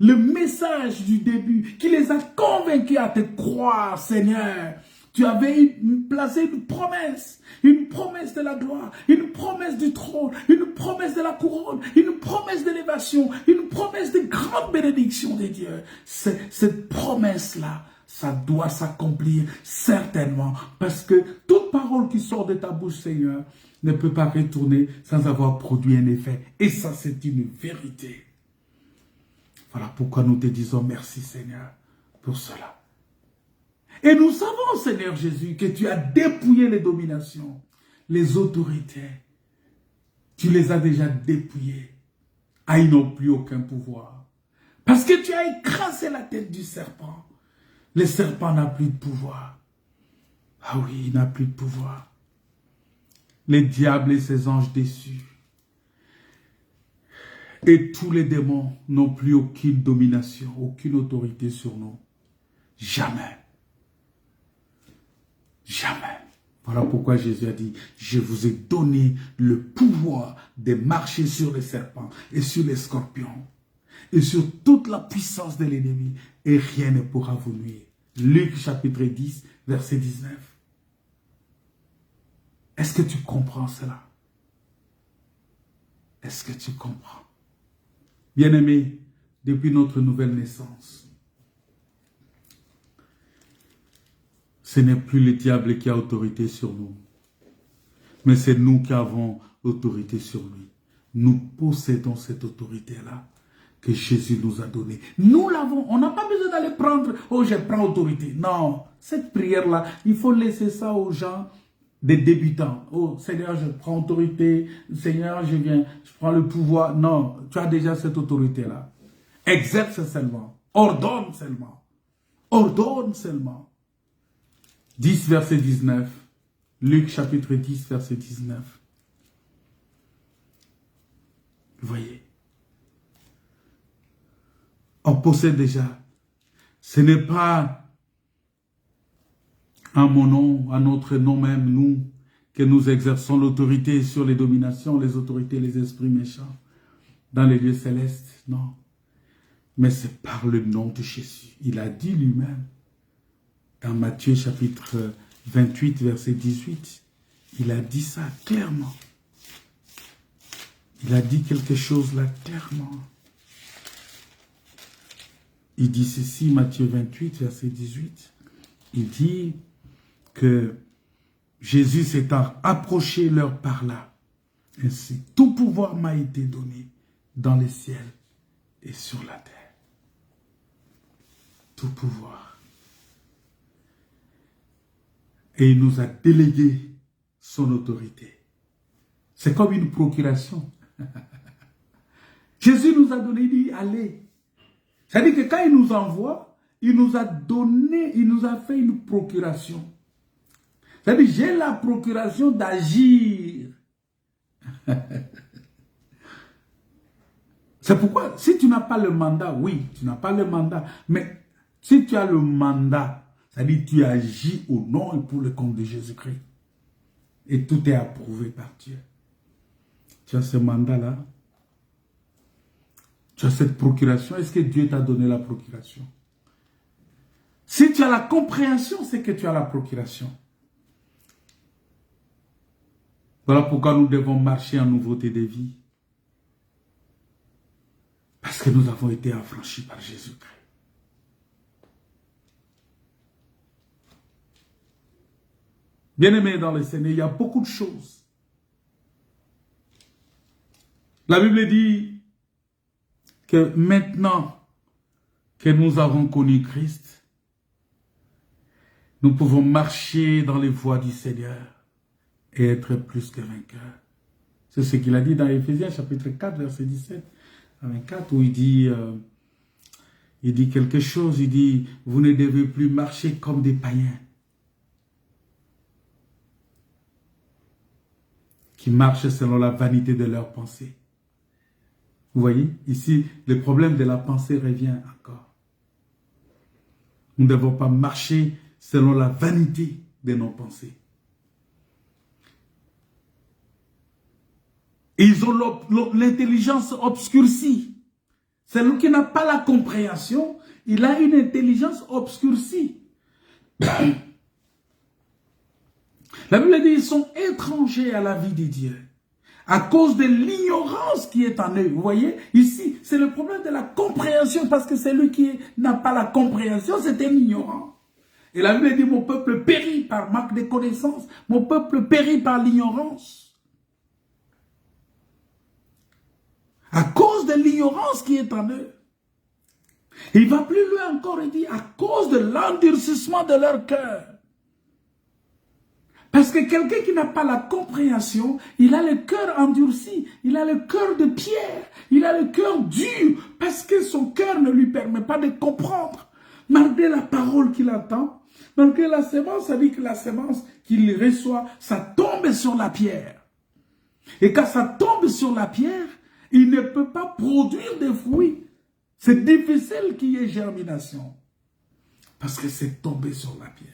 le message du début qui les a convaincus à te croire, Seigneur. Tu avais placé une promesse de la gloire, une promesse du trône, une promesse de la couronne, une promesse d'élévation, une promesse de grande bénédiction de Dieu. Cette promesse-là, ça doit s'accomplir certainement. Parce que toute parole qui sort de ta bouche, Seigneur, ne peut pas retourner sans avoir produit un effet. Et ça, c'est une vérité. Voilà pourquoi nous te disons merci, Seigneur, pour cela. Et nous savons, Seigneur Jésus, que tu as dépouillé les dominations, les autorités. Tu les as déjà dépouillées. Ah, ils n'ont plus aucun pouvoir. Parce que tu as écrasé la tête du serpent. Le serpent n'a plus de pouvoir. Ah oui, il n'a plus de pouvoir. Les diables et ses anges déçus. Et tous les démons n'ont plus aucune domination, aucune autorité sur nous. Jamais. Jamais. Voilà pourquoi Jésus a dit, je vous ai donné le pouvoir de marcher sur les serpents et sur les scorpions et sur toute la puissance de l'ennemi et rien ne pourra vous nuire. Luc chapitre 10, verset 19. Est-ce que tu comprends cela? Est-ce que tu comprends? Bien-aimés, depuis notre nouvelle naissance, ce n'est plus le diable qui a autorité sur nous, mais c'est nous qui avons autorité sur lui. Nous possédons cette autorité-là que Jésus nous a donnée. Nous l'avons, on n'a pas besoin d'aller prendre, oh je prends autorité. Non, cette prière-là, il faut laisser ça aux gens des débutants. Oh Seigneur, je prends autorité. Seigneur, je prends le pouvoir. Non, tu as déjà cette autorité-là. Exerce seulement. Ordonne seulement. Ordonne seulement. 10, verset 19. Luc chapitre 10, verset 19. Vous voyez. On possède déjà. Ce n'est pas en mon nom, à notre nom même, nous, que nous exerçons l'autorité sur les dominations, les autorités, les esprits méchants, dans les lieux célestes, non. Mais c'est par le nom de Jésus. Il a dit lui-même, dans Matthieu chapitre 28, verset 18, il a dit ça clairement. Il a dit quelque chose là clairement. Il dit ceci, Matthieu 28, verset 18. Il dit que Jésus s'étant approché leur par là. Ainsi, tout pouvoir m'a été donné dans les ciels et sur la terre. Tout pouvoir. Et il nous a délégué son autorité. C'est comme une procuration. Jésus nous a donné, il dit, allez. C'est-à-dire que quand il nous envoie, il nous a donné, il nous a fait une procuration. C'est-à-dire, j'ai la procuration d'agir. C'est pourquoi, si tu n'as pas le mandat, oui, tu n'as pas le mandat, mais si tu as le mandat, c'est-à-dire tu agis au nom et pour le compte de Jésus-Christ. Et tout est approuvé par Dieu. Tu as ce mandat-là. Tu as cette procuration. Est-ce que Dieu t'a donné la procuration? Si tu as la compréhension, c'est que tu as la procuration. Voilà pourquoi nous devons marcher en nouveauté de vie. Parce que nous avons été affranchis par Jésus-Christ. Bien-aimés dans le Seigneur, il y a beaucoup de choses. La Bible dit que maintenant que nous avons connu Christ, nous pouvons marcher dans les voies du Seigneur et être plus que vainqueurs. C'est ce qu'il a dit dans Éphésiens chapitre 4, verset 17 à 24, où il dit quelque chose, il dit, vous ne devez plus marcher comme des païens, qui marchent selon la vanité de leurs pensées. Vous voyez, ici, le problème de la pensée revient encore. Nous ne devons pas marcher selon la vanité de nos pensées. Ils ont l'intelligence obscurcie. Celui qui n'a pas la compréhension, il a une intelligence obscurcie. La Bible dit, ils sont étrangers à la vie de Dieu, à cause de l'ignorance qui est en eux. Vous voyez, ici, c'est le problème de la compréhension, parce que celui qui n'a pas la compréhension, c'est un ignorant. Et la Bible dit, mon peuple périt par manque de connaissance, mon peuple périt par l'ignorance. À cause de l'ignorance qui est en eux. Il va plus loin encore, il dit, à cause de l'endurcissement de leur cœur. Parce que quelqu'un qui n'a pas la compréhension, il a le cœur endurci, il a le cœur de pierre, il a le cœur dur, parce que son cœur ne lui permet pas de comprendre. Malgré la parole qu'il entend, malgré la sémence, ça dit que la sémence qu'il reçoit, ça tombe sur la pierre. Et quand ça tombe sur la pierre, il ne peut pas produire de fruits. C'est difficile qu'il y ait germination. Parce que c'est tombé sur la pierre.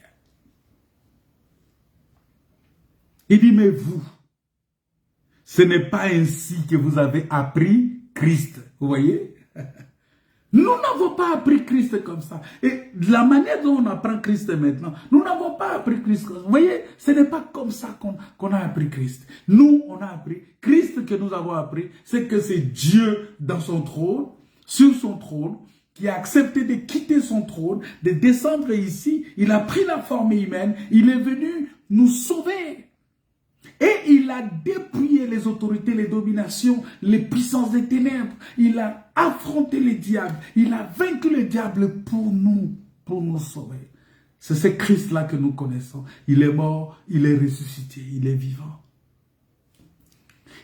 Il dit, mais vous, ce n'est pas ainsi que vous avez appris Christ. Vous voyez? Nous n'avons pas appris Christ comme ça. Et la manière dont on apprend Christ maintenant, nous n'avons pas appris Christ comme ça. Vous voyez, ce n'est pas comme ça qu'on a appris Christ. Nous, on a appris Christ que nous avons appris, c'est que c'est Dieu dans son trône, sur son trône, qui a accepté de quitter son trône, de descendre ici. Il a pris la forme humaine, il est venu nous sauver. Et il a dépouillé les autorités, les dominations, les puissances des ténèbres. Il a affronté les diables. Il a vaincu le diable pour nous sauver. C'est ce Christ-là que nous connaissons. Il est mort, il est ressuscité, il est vivant.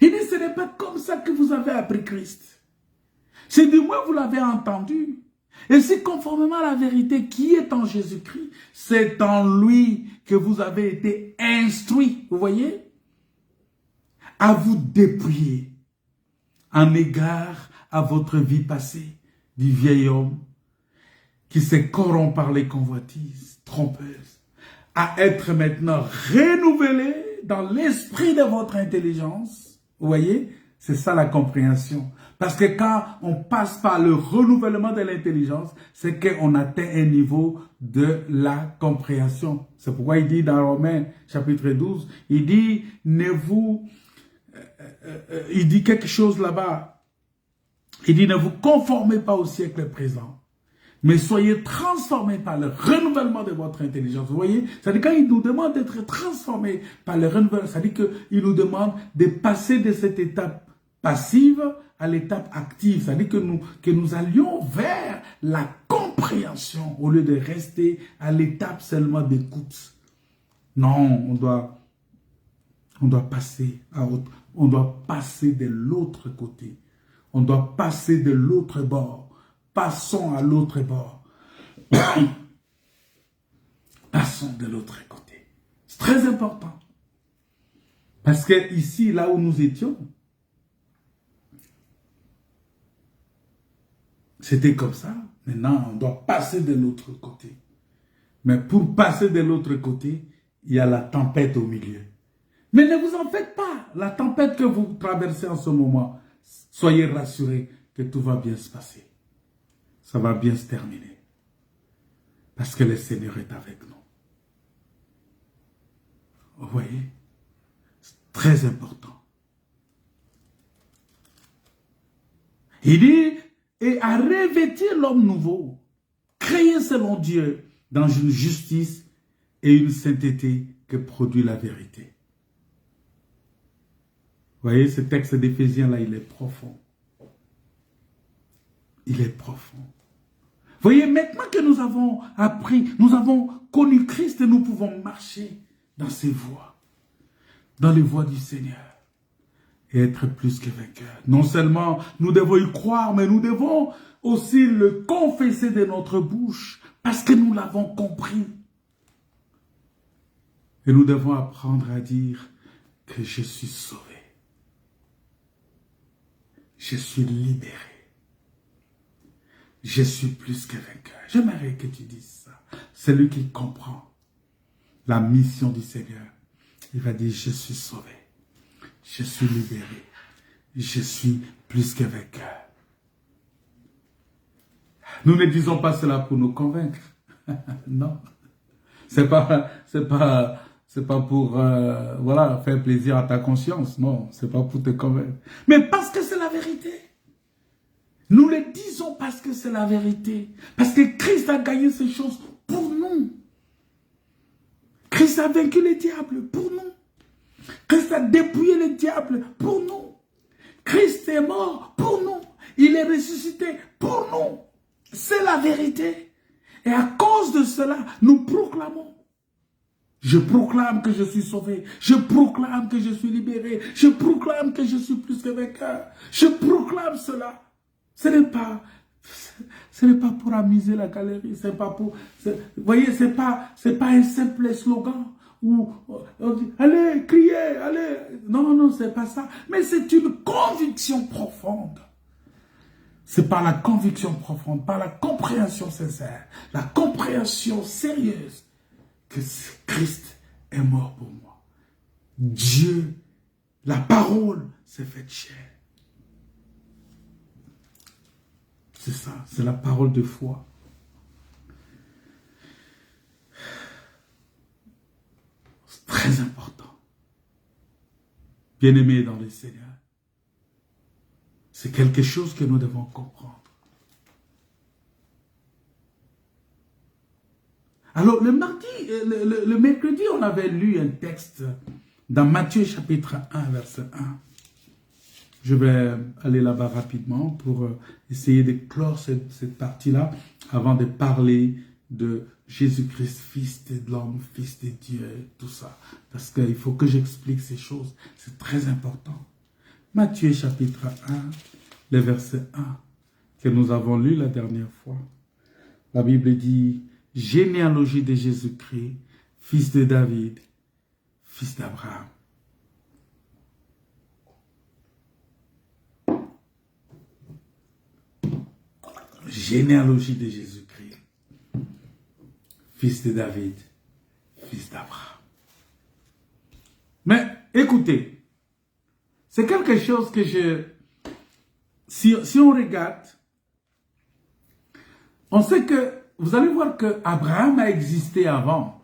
Il dit, ce n'est pas comme ça que vous avez appris Christ. C'est du moins vous l'avez entendu. Et c'est conformément à la vérité qui est en Jésus-Christ. C'est en lui que vous avez été instruits. Vous voyez? À vous dépouiller en égard à votre vie passée du vieil homme qui s'est corrompu par les convoitises trompeuses, à être maintenant renouvelé dans l'esprit de votre intelligence. Vous voyez? C'est ça la compréhension. Parce que quand on passe par le renouvellement de l'intelligence, c'est qu'on atteint un niveau de la compréhension. C'est pourquoi il dit dans Romains chapitre 12, il dit, il dit quelque chose là-bas. Il dit, ne vous conformez pas au siècle présent, mais soyez transformés par le renouvellement de votre intelligence. Vous voyez? C'est-à-dire quand il nous demande d'être transformés par le renouvellement, c'est-à-dire qu'il nous demande de passer de cette étape passive à l'étape active. C'est-à-dire que nous allions vers la compréhension au lieu de rester à l'étape seulement d'écoute. Non, on doit passer à autre. On doit passer de l'autre côté. On doit passer de l'autre bord. Passons à l'autre bord. Passons de l'autre côté. C'est très important. Parce que ici, là où nous étions, c'était comme ça. Maintenant, on doit passer de l'autre côté. Mais pour passer de l'autre côté, il y a la tempête au milieu. Mais ne vous en faites pas. La tempête que vous traversez en ce moment, soyez rassurés que tout va bien se passer. Ça va bien se terminer. Parce que le Seigneur est avec nous. Vous voyez? C'est très important. Il dit, et à revêtir l'homme nouveau, créé selon Dieu, dans une justice et une sainteté que produit la vérité. Vous voyez, ce texte d'Éphésiens là, il est profond. Il est profond. Vous voyez, maintenant que nous avons appris, nous avons connu Christ, nous pouvons marcher dans ses voies, dans les voies du Seigneur, et être plus que vainqueurs. Non seulement nous devons y croire, mais nous devons aussi le confesser de notre bouche, parce que nous l'avons compris. Et nous devons apprendre à dire que je suis sauvé. Je suis libéré. Je suis plus que vainqueur. J'aimerais que tu dises ça. Celui qui comprend la mission du Seigneur, il va dire, je suis sauvé. Je suis libéré. Je suis plus que vainqueur. Nous ne disons pas cela pour nous convaincre. Non. C'est pas pour voilà, faire plaisir à ta conscience. Non, c'est pas pour te convaincre. Mais parce que c'est la vérité. Nous le disons parce que c'est la vérité. Parce que Christ a gagné ces choses pour nous. Christ a vaincu le diable pour nous. Christ a dépouillé le diable pour nous. Christ est mort pour nous. Il est ressuscité pour nous. C'est la vérité. Et à cause de cela, nous proclamons. Je proclame que je suis sauvé. Je proclame que je suis libéré. Je proclame que je suis plus que vainqueur. Je proclame cela. Ce n'est pas pour amuser la galerie. C'est pas pour. Vous voyez, c'est pas un simple slogan où on dit allez, criez, allez. Non, c'est pas ça. Mais c'est une conviction profonde. C'est par la conviction profonde, par la compréhension sincère, la compréhension sérieuse que Christ est mort pour moi. Dieu, la parole s'est faite chair. C'est ça, c'est la parole de foi. C'est très important. Bien-aimés dans le Seigneur, c'est quelque chose que nous devons comprendre. Alors, le mercredi, on avait lu un texte dans Matthieu chapitre 1, verset 1. Je vais aller là-bas rapidement pour essayer de clore cette partie-là avant de parler de Jésus-Christ, fils de l'homme, fils de Dieu, tout ça. Parce qu'il faut que j'explique ces choses. C'est très important. Matthieu chapitre 1, le verset 1, que nous avons lu la dernière fois. La Bible dit, généalogie de Jésus-Christ, fils de David, fils d'Abraham. Généalogie de Jésus-Christ, fils de David, fils d'Abraham. Mais écoutez, c'est quelque chose que si on regarde, on sait que, vous allez voir que Abraham a existé avant,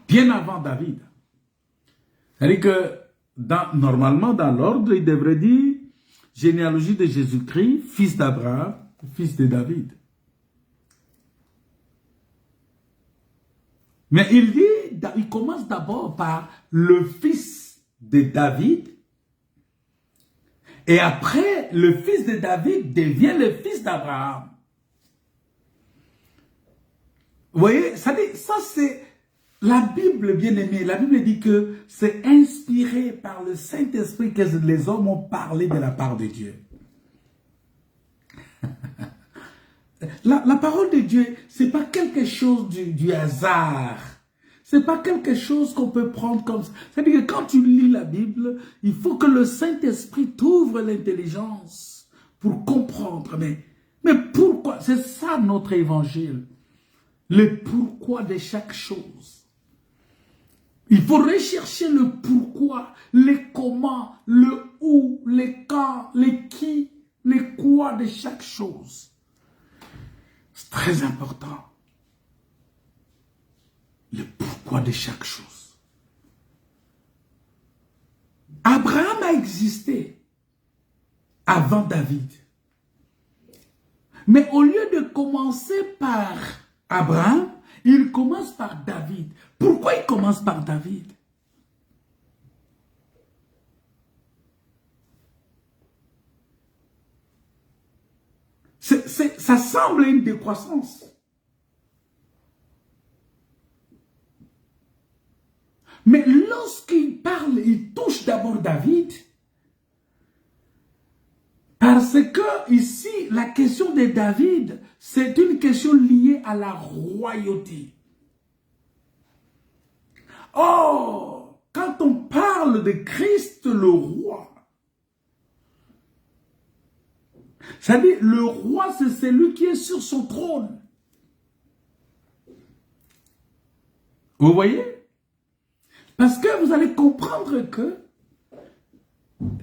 bien avant David. C'est-à-dire que, normalement, dans l'ordre, il devrait dire généalogie de Jésus-Christ, fils d'Abraham, fils de David. Mais il commence d'abord par le fils de David, et après, le fils de David devient le fils d'Abraham. Vous voyez, ça c'est la Bible, bien aimée. La Bible dit que c'est inspiré par le Saint-Esprit que les hommes ont parlé de la part de Dieu. La parole de Dieu, c'est pas quelque chose du hasard. C'est pas quelque chose qu'on peut prendre comme ça. C'est-à-dire que quand tu lis la Bible, il faut que le Saint-Esprit t'ouvre l'intelligence pour comprendre. Mais pourquoi? C'est ça notre évangile. Le pourquoi de chaque chose. Il faut rechercher le pourquoi, les comment, le où, les quand, les qui, les quoi de chaque chose. C'est très important. Le pourquoi de chaque chose. Abraham a existé avant David. Mais au lieu de commencer par Abraham, il commence par David. Pourquoi il commence par David? Ça semble une décroissance. Mais lorsqu'il parle, il touche d'abord David. Parce que ici, la question de David, c'est une question liée à la royauté. Or, quand on parle de Christ le roi, c'est-à-dire le roi, c'est celui qui est sur son trône. Vous voyez? Parce que vous allez comprendre que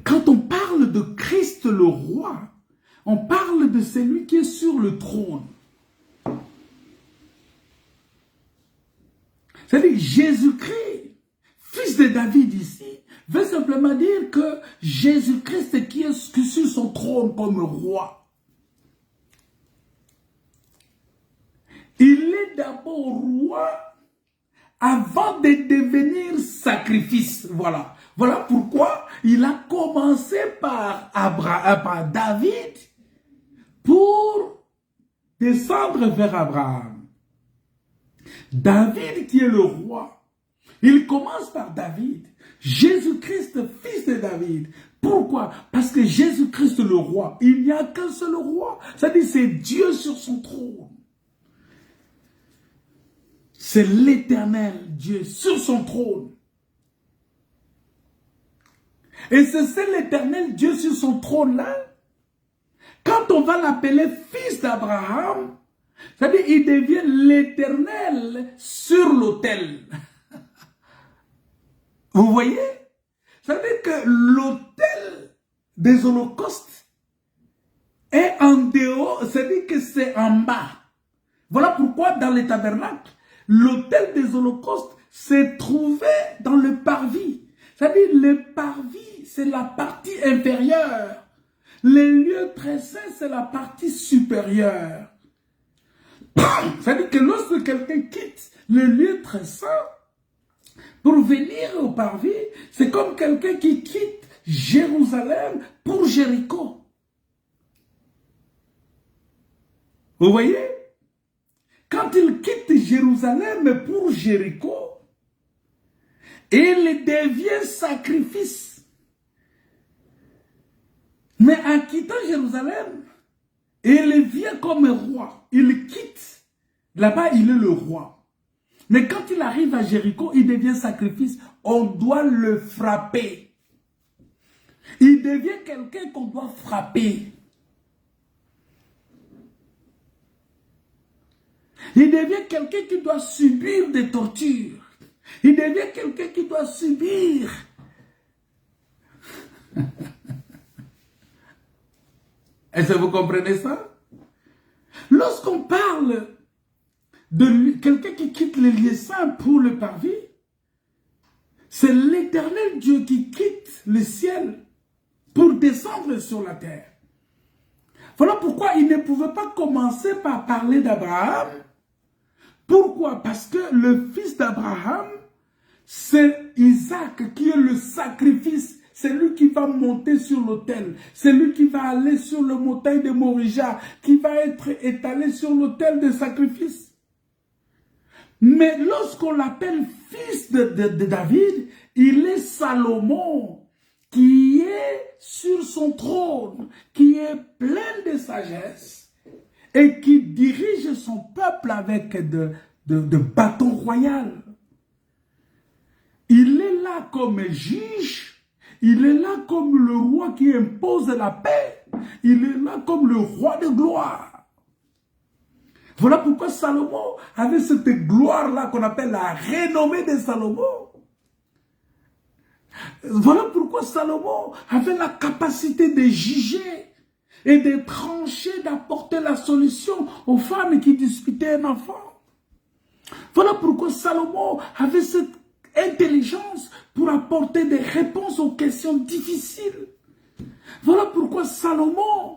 quand on parle de Christ le roi, on parle de celui qui est sur le trône. C'est-à-dire Jésus-Christ, fils de David ici, veut simplement dire que Jésus-Christ qui est sur son trône comme roi. Il est d'abord roi avant de devenir sacrifice. Voilà. Voilà pourquoi il a commencé par David pour descendre vers Abraham. David qui est le roi. Il commence par David. Jésus-Christ, fils de David. Pourquoi? Parce que Jésus-Christ le roi, il n'y a qu'un seul roi. C'est-à-dire c'est Dieu sur son trône. C'est l'Éternel Dieu sur son trône. Et c'est l'Éternel Dieu sur son trône là. Quand on va l'appeler fils d'Abraham, c'est-à-dire il devient l'Éternel sur l'autel. Vous voyez? C'est-à-dire que l'autel des holocaustes est en dehors, c'est-à-dire que c'est en bas. Voilà pourquoi dans les tabernacles, l'autel des holocaustes s'est trouvé dans le parvis. C'est-à-dire le parvis, c'est la partie inférieure. Les lieux très saints, c'est la partie supérieure. C'est-à-dire que lorsque quelqu'un quitte le lieu très saint pour venir au parvis, c'est comme quelqu'un qui quitte Jérusalem pour Jéricho. Vous voyez? quand il quitte Jérusalem pour Jéricho, il devient sacrifice. Mais en quittant Jérusalem, il vient comme roi. Il quitte. Là-bas, il est le roi. Mais quand il arrive à Jéricho, il devient sacrifice. On doit le frapper. Il devient quelqu'un qu'on doit frapper. Il devient quelqu'un qui doit subir des tortures. Il devient quelqu'un qui doit subir. Est-ce que vous comprenez ça? Lorsqu'on parle de quelqu'un qui quitte les lieux saints pour le parvis, c'est l'Éternel Dieu qui quitte le ciel pour descendre sur la terre. Voilà pourquoi il ne pouvait pas commencer par parler d'Abraham. Pourquoi? Parce que le fils d'Abraham, c'est Isaac qui est le sacrifice. C'est lui qui va monter sur l'autel. C'est lui qui va aller sur le montagne de Morija, qui va être étalé sur l'autel de sacrifice. Mais lorsqu'on l'appelle fils de David, il est Salomon qui est sur son trône, qui est plein de sagesse et qui dirige son peuple avec de bâton royal. Il est là comme juge, il est là comme le roi qui impose la paix, il est là comme le roi de gloire. Voilà pourquoi Salomon avait cette gloire-là qu'on appelle la renommée de Salomon. Voilà pourquoi Salomon avait la capacité de juger et de trancher, d'apporter la solution aux femmes qui disputaient un enfant. Voilà pourquoi Salomon avait cette intelligence pour apporter des réponses aux questions difficiles. Voilà pourquoi Salomon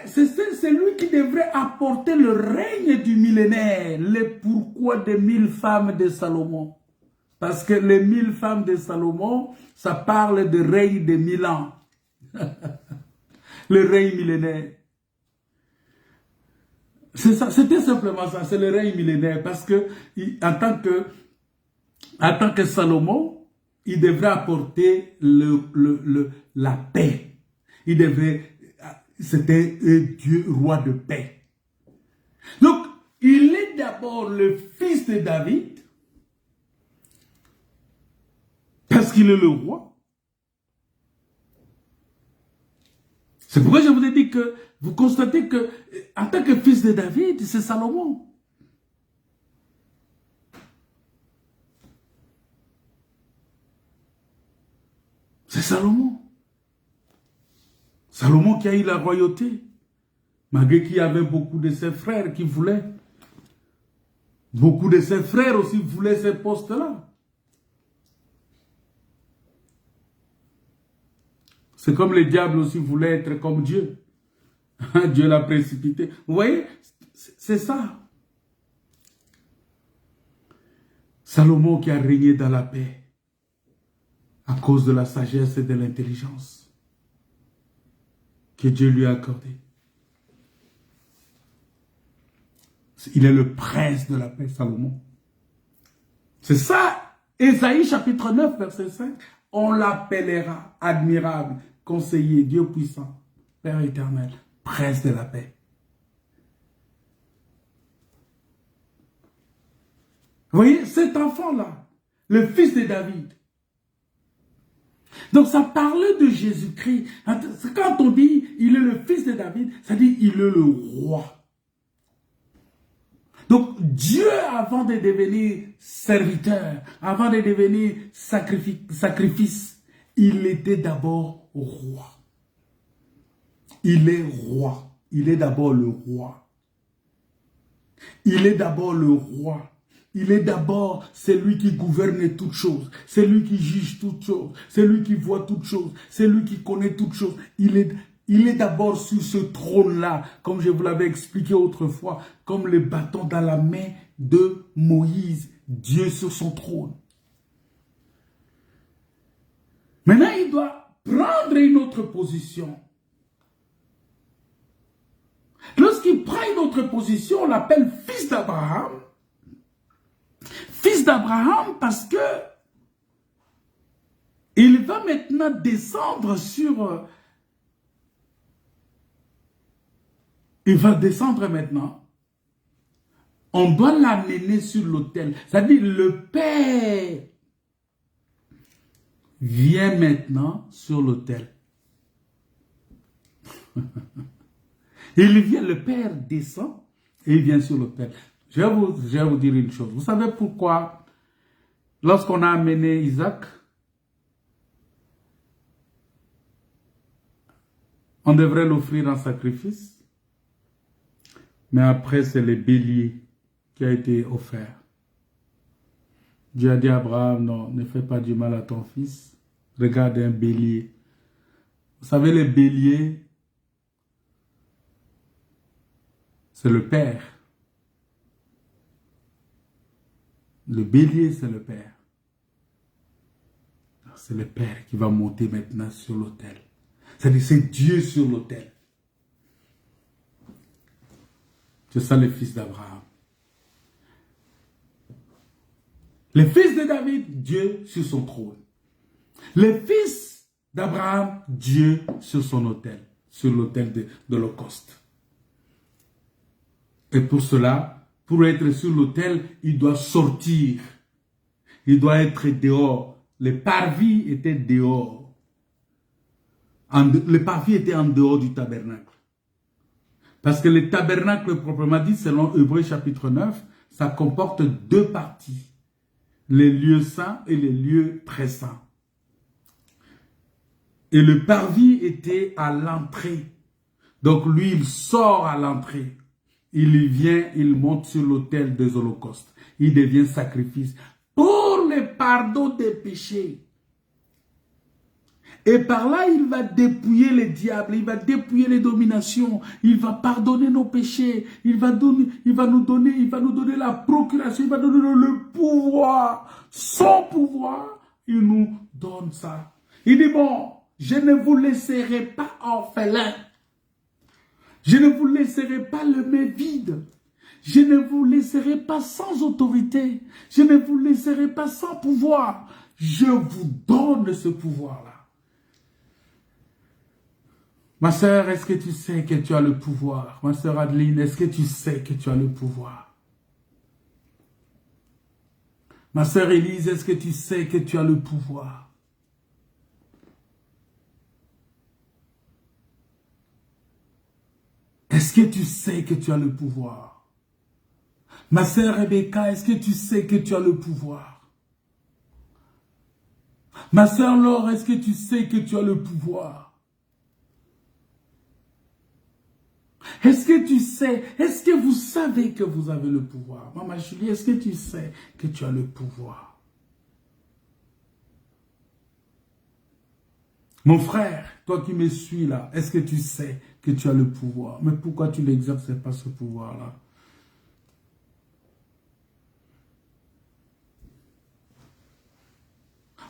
c'est lui qui devrait apporter le règne du millénaire, le pourquoi des 1000 femmes de Salomon. Parce que les 1000 femmes de Salomon, ça parle de règne de 1000 ans. Le règne millénaire. C'est ça, c'était simplement ça, c'est le règne millénaire. Parce que en tant que Salomon, il devrait apporter la paix. Il devrait... C'était un Dieu roi de paix. Donc, il est d'abord le fils de David, parce qu'il est le roi. C'est pourquoi je vous ai dit que vous constatez que, en tant que fils de David, c'est Salomon. C'est Salomon. Salomon qui a eu la royauté, malgré qu'il y avait beaucoup de ses frères qui voulaient. Beaucoup de ses frères aussi voulaient ces postes-là. C'est comme le diable aussi voulait être comme Dieu. Dieu l'a précipité. Vous voyez, c'est ça. Salomon qui a régné dans la paix à cause de la sagesse et de l'intelligence que Dieu lui a accordé. Il est le prince de la paix, Salomon. C'est ça, Ésaïe chapitre 9, verset 5. On l'appellera admirable, conseiller, Dieu puissant, Père éternel, prince de la paix. Vous voyez, cet enfant-là, le fils de David. Donc ça parlait de Jésus-Christ. Quand on dit il est le fils de David, ça dit il est le roi. Donc Dieu, avant de devenir serviteur, avant de devenir sacrifice, il était d'abord roi. Il est roi. Il est d'abord le roi. Il est d'abord le roi. Il est d'abord celui qui gouverne toutes choses. C'est lui qui juge toutes choses. C'est lui qui voit toutes choses. C'est lui qui connaît toutes choses. Il est d'abord sur ce trône-là, comme je vous l'avais expliqué autrefois, comme le bâton dans la main de Moïse, Dieu sur son trône. Maintenant, il doit prendre une autre position. autre position, on l'appelle fils d'Abraham. Fils d'Abraham parce que il va maintenant descendre sur... Il va descendre maintenant. On doit l'amener sur l'autel. C'est-à-dire le Père vient maintenant sur l'autel. Il vient, le Père descend et il vient sur l'autel. Je vais vous dire une chose. Vous savez pourquoi, lorsqu'on a amené Isaac, on devrait l'offrir en sacrifice, mais après c'est le bélier qui a été offert. Dieu a dit à Abraham, non, ne fais pas du mal à ton fils. Regarde un bélier. Vous savez, le bélier, c'est le Père. Le bélier, c'est le Père. C'est le Père qui va monter maintenant sur l'autel. C'est-à-dire, c'est Dieu sur l'autel. C'est ça le fils d'Abraham. Le fils de David, Dieu sur son trône. Le fils d'Abraham, Dieu sur son autel, sur l'autel de l'Holocauste. Et pour cela, pour être sur l'autel, il doit sortir. Il doit être dehors. Le parvis était dehors. Le parvis était en dehors du tabernacle. Parce que le tabernacle, proprement dit, selon Hébreux chapitre 9, ça comporte deux parties. Les lieux saints et les lieux très saints. Et le parvis était à l'entrée. Donc lui, il sort à l'entrée. Il vient, il monte sur l'autel des holocaustes. Il devient sacrifice pour le pardon des péchés. Et par là, il va dépouiller les diables, il va dépouiller les dominations, il va pardonner nos péchés, il va nous donner la procuration, il va nous donner le pouvoir, son pouvoir, il nous donne ça. Il dit, bon, je ne vous laisserai pas orphelin, je ne vous laisserai pas le main vide, je ne vous laisserai pas sans autorité, je ne vous laisserai pas sans pouvoir, je vous donne ce pouvoir-là. Ma sœur, est-ce que tu sais que tu as le pouvoir? Ma sœur Adeline, est-ce que tu sais que tu as le pouvoir? Ma sœur Élise, est-ce que tu sais que tu as le pouvoir? Est-ce que tu sais que tu as le pouvoir? Ma sœur Rebecca, est-ce que tu sais que tu as le pouvoir? Ma sœur Laure, est-ce que tu sais que tu as le pouvoir? Est-ce que tu sais, est-ce que vous savez que vous avez le pouvoir? Maman Julie, est-ce que tu sais que tu as le pouvoir? Mon frère, toi qui me suis là, est-ce que tu sais que tu as le pouvoir? Mais pourquoi tu n'exerces pas ce pouvoir-là?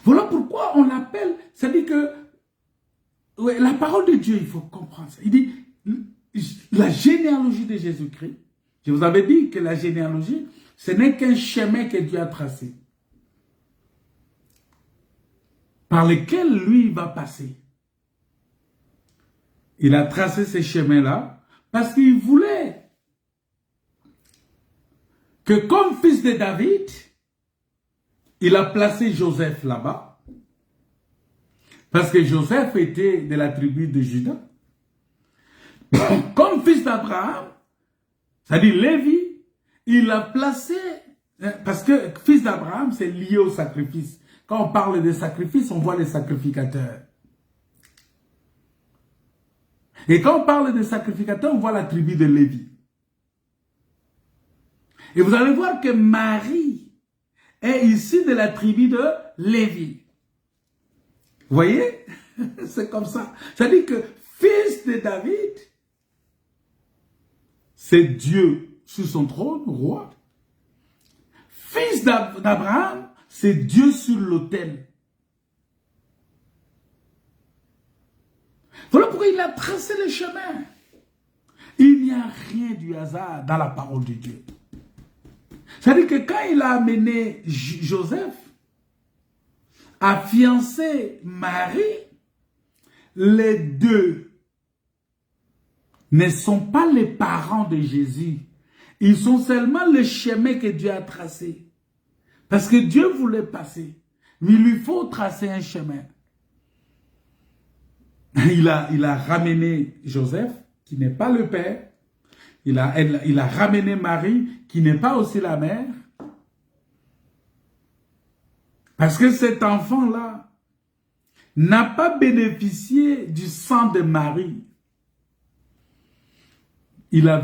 Voilà pourquoi on l'appelle, c'est-à-dire que ouais, la parole de Dieu, il faut comprendre ça. Il dit, la généalogie de Jésus-Christ, je vous avais dit que la généalogie, ce n'est qu'un chemin que Dieu a tracé, par lequel lui va passer. Il a tracé ce chemin-là parce qu'il voulait que comme fils de David, il a placé Joseph là-bas, parce que Joseph était de la tribu de Juda. Comme fils d'Abraham, c'est-à-dire Lévi, il a placé, parce que fils d'Abraham, c'est lié au sacrifice. Quand on parle de sacrifice, on voit les sacrificateurs. Et quand on parle de sacrificateurs, on voit la tribu de Lévi. Et vous allez voir que Marie est issue de la tribu de Lévi. Vous voyez? C'est comme ça. C'est-à-dire que fils de David, c'est Dieu sur son trône, roi. Fils d'Abraham, c'est Dieu sur l'autel. Voilà pourquoi il a tracé le chemin. Il n'y a rien du hasard dans la parole de Dieu. C'est-à-dire que quand il a amené Joseph à fiancer Marie, les deux ne sont pas les parents de Jésus. Ils sont seulement le chemin que Dieu a tracé. Parce que Dieu voulait passer. Mais il lui faut tracer un chemin. Il a ramené Joseph, qui n'est pas le père. Il a ramené Marie, qui n'est pas aussi la mère. Parce que cet enfant-là n'a pas bénéficié du sang de Marie. Il a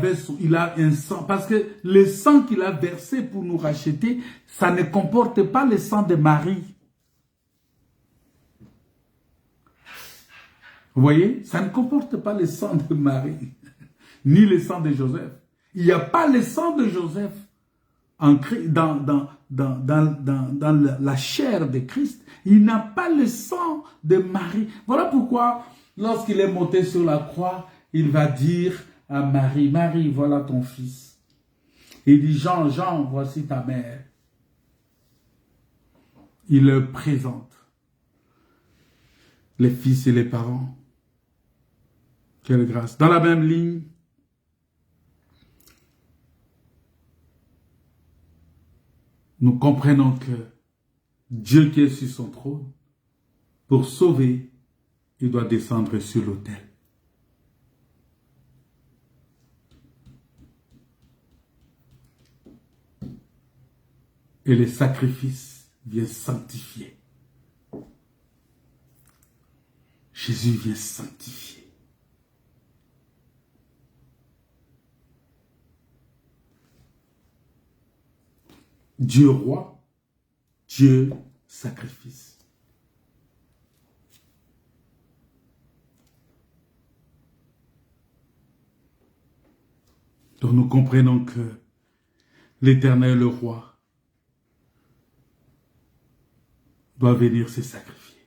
un sang, parce que le sang qu'il a versé pour nous racheter, ça ne comporte pas le sang de Marie. Vous voyez, ça ne comporte pas le sang de Marie, ni le sang de Joseph. Il n'y a pas le sang de Joseph dans la chair de Christ. Il n'a pas le sang de Marie. Voilà pourquoi, lorsqu'il est monté sur la croix, il va dire à Marie, Marie, voilà ton fils. Il dit, Jean, Jean, voici ta mère. Il le présente. Les fils et les parents. Quelle grâce. Dans la même ligne, nous comprenons que Dieu qui est sur son trône, pour sauver, il doit descendre sur l'autel. Et le sacrifice vient sanctifier. Jésus vient sanctifier. Dieu roi, Dieu sacrifice. Donc nous comprenons que l'Éternel, le roi, doit venir se sacrifier.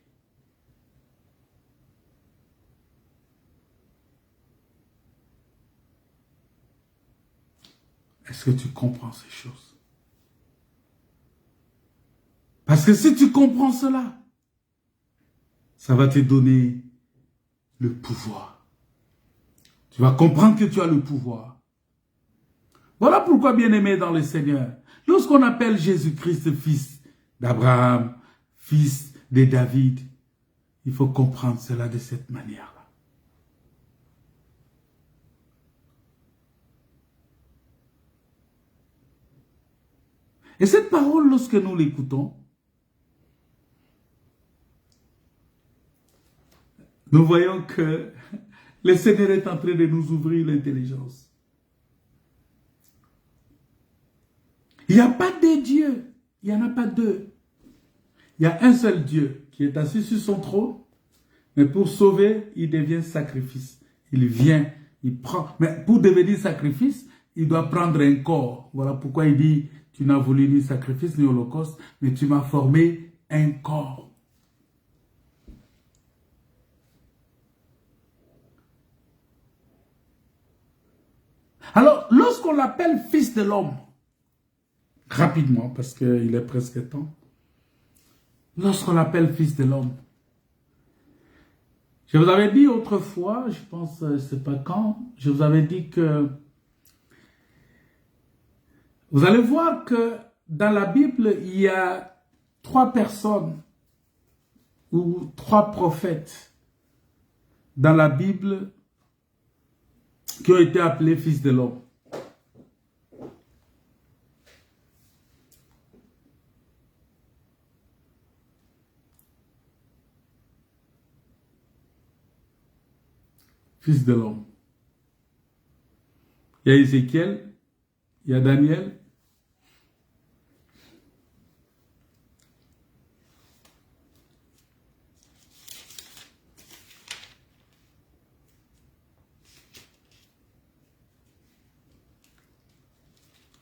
Est-ce que tu comprends ces choses? Parce que si tu comprends cela, ça va te donner le pouvoir. Tu vas comprendre que tu as le pouvoir. Voilà pourquoi, bien-aimé dans le Seigneur, lorsqu'on appelle Jésus-Christ fils d'Abraham, fils de David, il faut comprendre cela de cette manière-là. Et cette parole, lorsque nous l'écoutons, nous voyons que le Seigneur est en train de nous ouvrir l'intelligence. Il n'y a pas deux dieux, il n'y en a pas deux. Il y a un seul Dieu qui est assis sur son trône, mais pour sauver, il devient sacrifice. Il vient, il prend. Mais pour devenir sacrifice, il doit prendre un corps. Voilà pourquoi il dit, tu n'as voulu ni sacrifice ni holocauste, mais tu m'as formé un corps. Alors, lorsqu'on l'appelle fils de l'homme, rapidement, parce qu'il est presque temps, lorsqu'on l'appelle fils de l'homme, je vous avais dit autrefois, je pense, je ne sais pas quand, je vous avais dit que vous allez voir que dans la Bible, il y a 3 personnes ou 3 prophètes dans la Bible qui ont été appelés fils de l'homme. Fils de l'homme. Il y a Ézéchiel, il y a Daniel,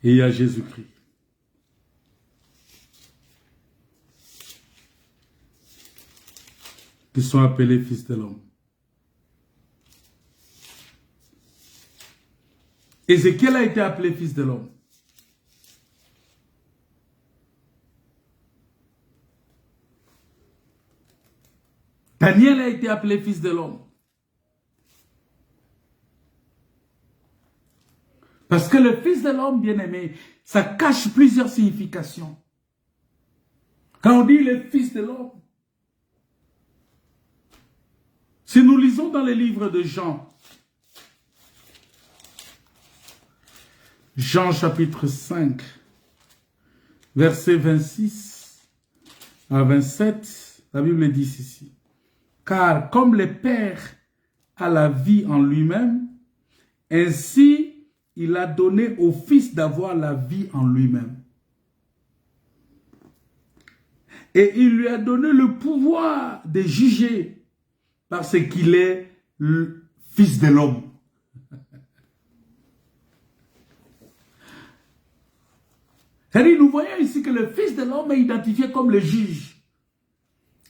et il y a Jésus-Christ. Qui sont appelés fils de l'homme. Ézéchiel a été appelé fils de l'homme. Daniel a été appelé fils de l'homme. Parce que le fils de l'homme, bien-aimé, ça cache plusieurs significations. Quand on dit le fils de l'homme, si nous lisons dans les livres de Jean, Jean chapitre 5, versets 26 à 27, la Bible dit ceci. Car comme le Père a la vie en lui-même, ainsi il a donné au Fils d'avoir la vie en lui-même. Et il lui a donné le pouvoir de juger parce qu'il est le Fils de l'homme. C'est-à-dire, nous voyons ici que le Fils de l'homme est identifié comme le juge.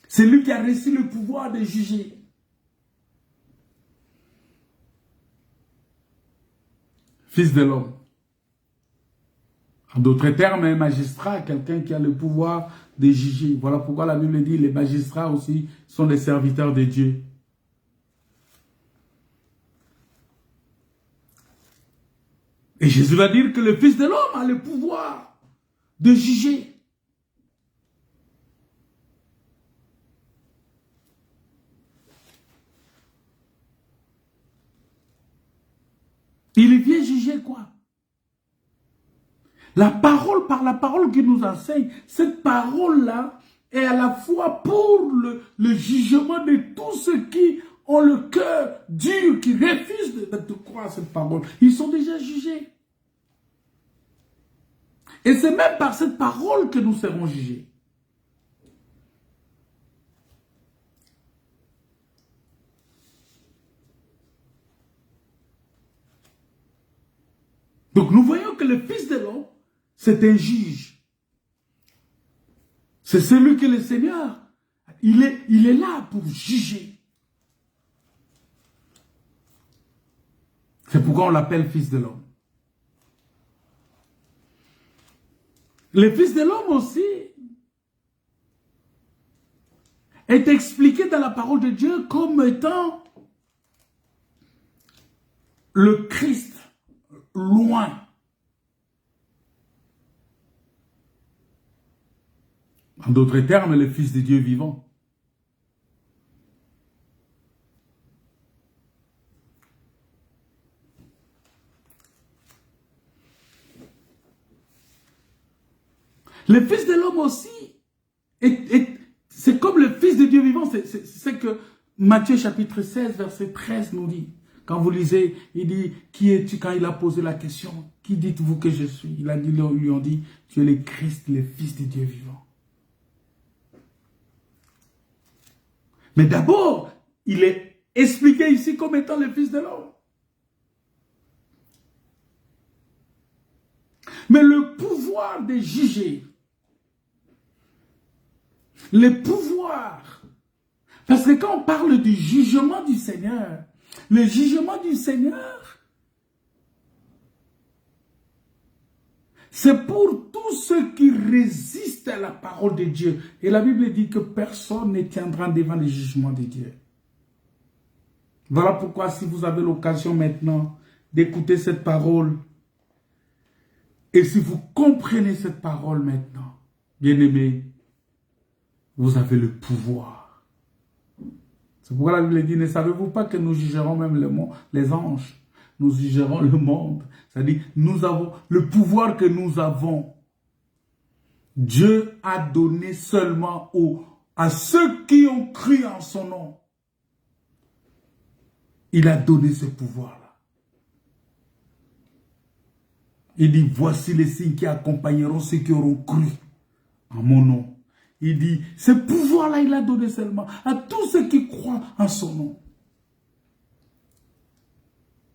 C'est lui qui a reçu le pouvoir de juger. Fils de l'homme. En d'autres termes, un magistrat, quelqu'un qui a le pouvoir de juger. Voilà pourquoi la Bible dit les magistrats aussi sont des serviteurs de Dieu. Et Jésus va dire que le Fils de l'homme a le pouvoir de juger. Il vient juger quoi? La parole, par la parole qu'il nous enseigne, cette parole-là est à la fois pour le jugement de tous ceux qui ont le cœur dur, qui refusent de croire à cette parole. Ils sont déjà jugés. Et c'est même par cette parole que nous serons jugés. Donc nous voyons que le Fils de l'homme, c'est un juge. C'est celui que le Seigneur, il est là pour juger. C'est pourquoi on l'appelle Fils de l'homme. Le Fils de l'homme aussi est expliqué dans la parole de Dieu comme étant le Christ loin. En d'autres termes, le Fils de Dieu vivant. Le Fils de l'homme aussi, c'est comme le Fils de Dieu vivant, c'est que Matthieu chapitre 16, verset 13 nous dit. Quand vous lisez, il dit, qui es-tu? Quand il a posé la question, qui dites-vous que je suis? Il a dit, ils lui ont dit, tu es le Christ, le Fils de Dieu vivant. Mais d'abord, il est expliqué ici comme étant le Fils de l'homme. Mais le pouvoir de juger, le pouvoir, parce que quand on parle du jugement du Seigneur, le jugement du Seigneur, c'est pour tous ceux qui résistent à la parole de Dieu. Et la Bible dit que personne ne tiendra devant le jugement de Dieu. Voilà pourquoi si vous avez l'occasion maintenant d'écouter cette parole, et si vous comprenez cette parole maintenant, bien-aimés, vous avez le pouvoir. C'est pourquoi la Bible dit, ne savez-vous pas que nous jugerons même les anges? Nous jugerons le monde. C'est-à-dire, nous avons le pouvoir que nous avons. Dieu a donné seulement à ceux qui ont cru en son nom. Il a donné ce pouvoir-là. Il dit, voici les signes qui accompagneront ceux qui auront cru en mon nom. Il dit, ce pouvoir-là, il a donné seulement à tous ceux qui croient en son nom.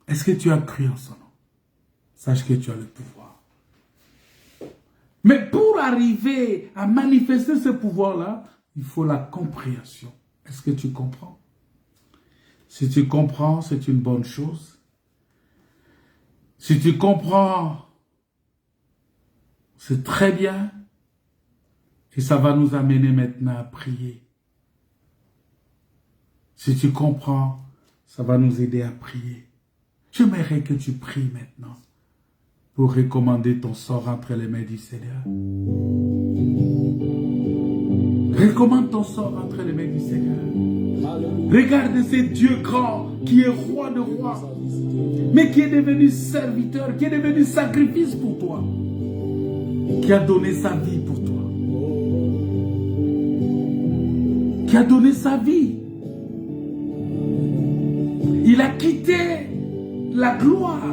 Est-ce que tu as cru en son nom? Sache que tu as le pouvoir. Mais pour arriver à manifester ce pouvoir-là, il faut la compréhension. Est-ce que tu comprends? Si tu comprends, c'est une bonne chose. Si tu comprends, c'est très bien. Et ça va nous amener maintenant à prier. Si tu comprends, ça va nous aider à prier. J'aimerais que tu pries maintenant pour recommander ton sort entre les mains du Seigneur. Recommande ton sort entre les mains du Seigneur. Regarde ce Dieu grand qui est roi de rois, mais qui est devenu serviteur, qui est devenu sacrifice pour toi, qui a donné sa vie pour toi, qui a donné sa vie. Il a quitté la gloire,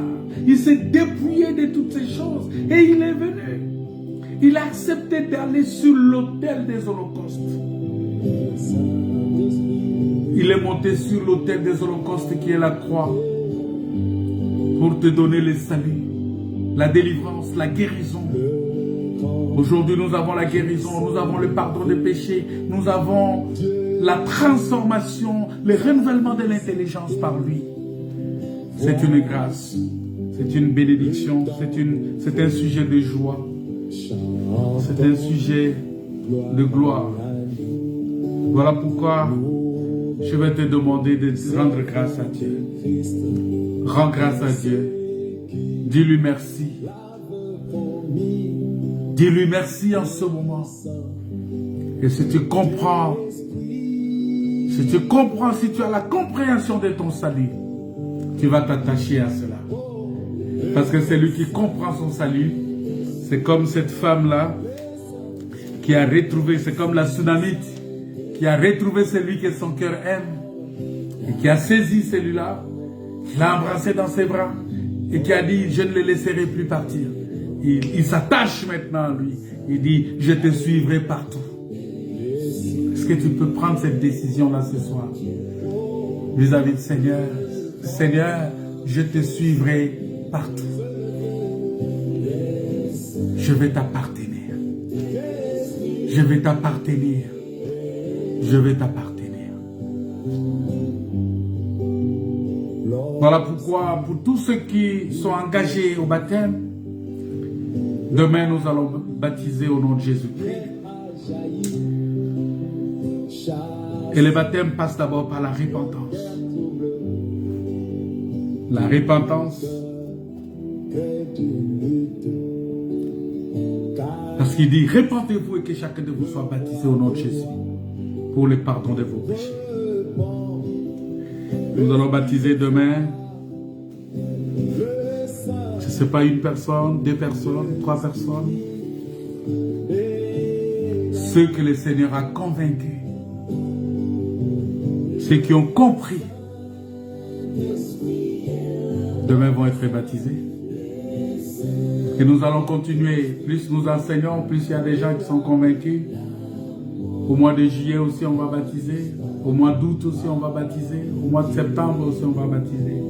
il s'est dépouillé de toutes ces choses et il est venu. Il a accepté d'aller sur l'autel des holocaustes. Il est monté sur l'autel des holocaustes qui est la croix pour te donner le salut, la délivrance, la guérison. Aujourd'hui, nous avons la guérison, nous avons le pardon des péchés, nous avons la transformation, le renouvellement de l'intelligence par lui. C'est une grâce, c'est une bénédiction, c'est un sujet de joie, c'est un sujet de gloire. Voilà pourquoi je vais te demander de rendre grâce à Dieu. Rends grâce à Dieu. Dis-lui merci. Dis-lui merci en ce moment. Et si tu comprends, si tu as la compréhension de ton salut, tu vas t'attacher à cela. Parce que celui qui comprend son salut, c'est comme cette femme-là qui a retrouvé, c'est comme la Sunamite qui a retrouvé celui que son cœur aime et qui a saisi celui-là, qui l'a embrassé dans ses bras et qui a dit, je ne le laisserai plus partir. Il s'attache maintenant à lui. Il dit, je te suivrai partout. Est-ce que tu peux prendre cette décision-là ce soir vis-à-vis du Seigneur? Seigneur, je te suivrai partout. Je vais t'appartenir. Je vais t'appartenir. Je vais t'appartenir. Voilà pourquoi, pour tous ceux qui sont engagés au baptême, demain nous allons baptiser au nom de Jésus-Christ. Et le baptême passe d'abord par la repentance. La repentance. Parce qu'il dit, répentez-vous et que chacun de vous soit baptisé au nom de Jésus pour le pardon de vos péchés. Nous allons baptiser demain, je ne sais pas, une personne, 2 personnes, 3 personnes. Ceux que le Seigneur a convaincus, ceux qui ont compris, demain vont être baptisés. Et nous allons continuer. Plus nous enseignons, plus il y a des gens qui sont convaincus. Au mois de juillet aussi, on va baptiser. Au mois d'août aussi, on va baptiser. Au mois de septembre aussi, on va baptiser.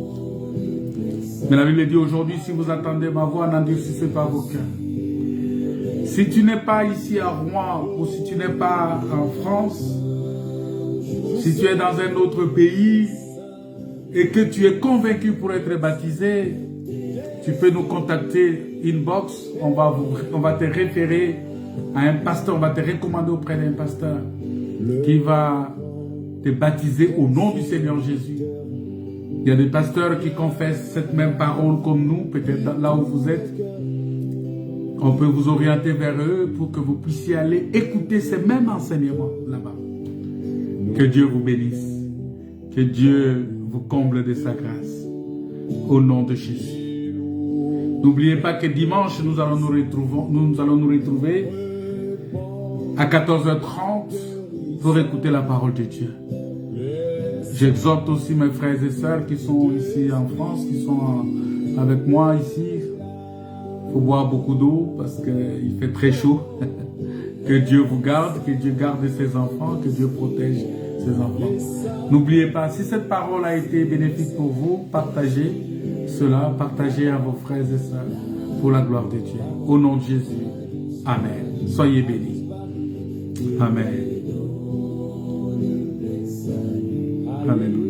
Mais la Bible dit aujourd'hui, si vous attendez ma voix, n'endurcissez pas vos cœurs. Si tu n'es pas ici à Rouen, ou si tu n'es pas en France, si tu es dans un autre pays, et que tu es convaincu pour être baptisé, tu peux nous contacter inbox, on va te référer à un pasteur, on va te recommander auprès d'un pasteur qui va te baptiser au nom du Seigneur Jésus. Il y a des pasteurs qui confessent cette même parole comme nous, peut-être là où vous êtes. On peut vous orienter vers eux pour que vous puissiez aller écouter ces mêmes enseignements là-bas. Que Dieu vous bénisse. Que Dieu vous comble de sa grâce. Au nom de Jésus. N'oubliez pas que dimanche, nous allons nous retrouver à 14h30 pour écouter la parole de Dieu. J'exhorte aussi mes frères et sœurs qui sont ici en France, qui sont avec moi ici. Il faut boire beaucoup d'eau parce qu'il fait très chaud. Que Dieu vous garde, que Dieu garde ses enfants, que Dieu protège ses enfants. N'oubliez pas, si cette parole a été bénéfique pour vous, partagez cela, partagez à vos frères et sœurs pour la gloire de Dieu. Au nom de Jésus. Amen. Soyez bénis. Amen. Alléluia.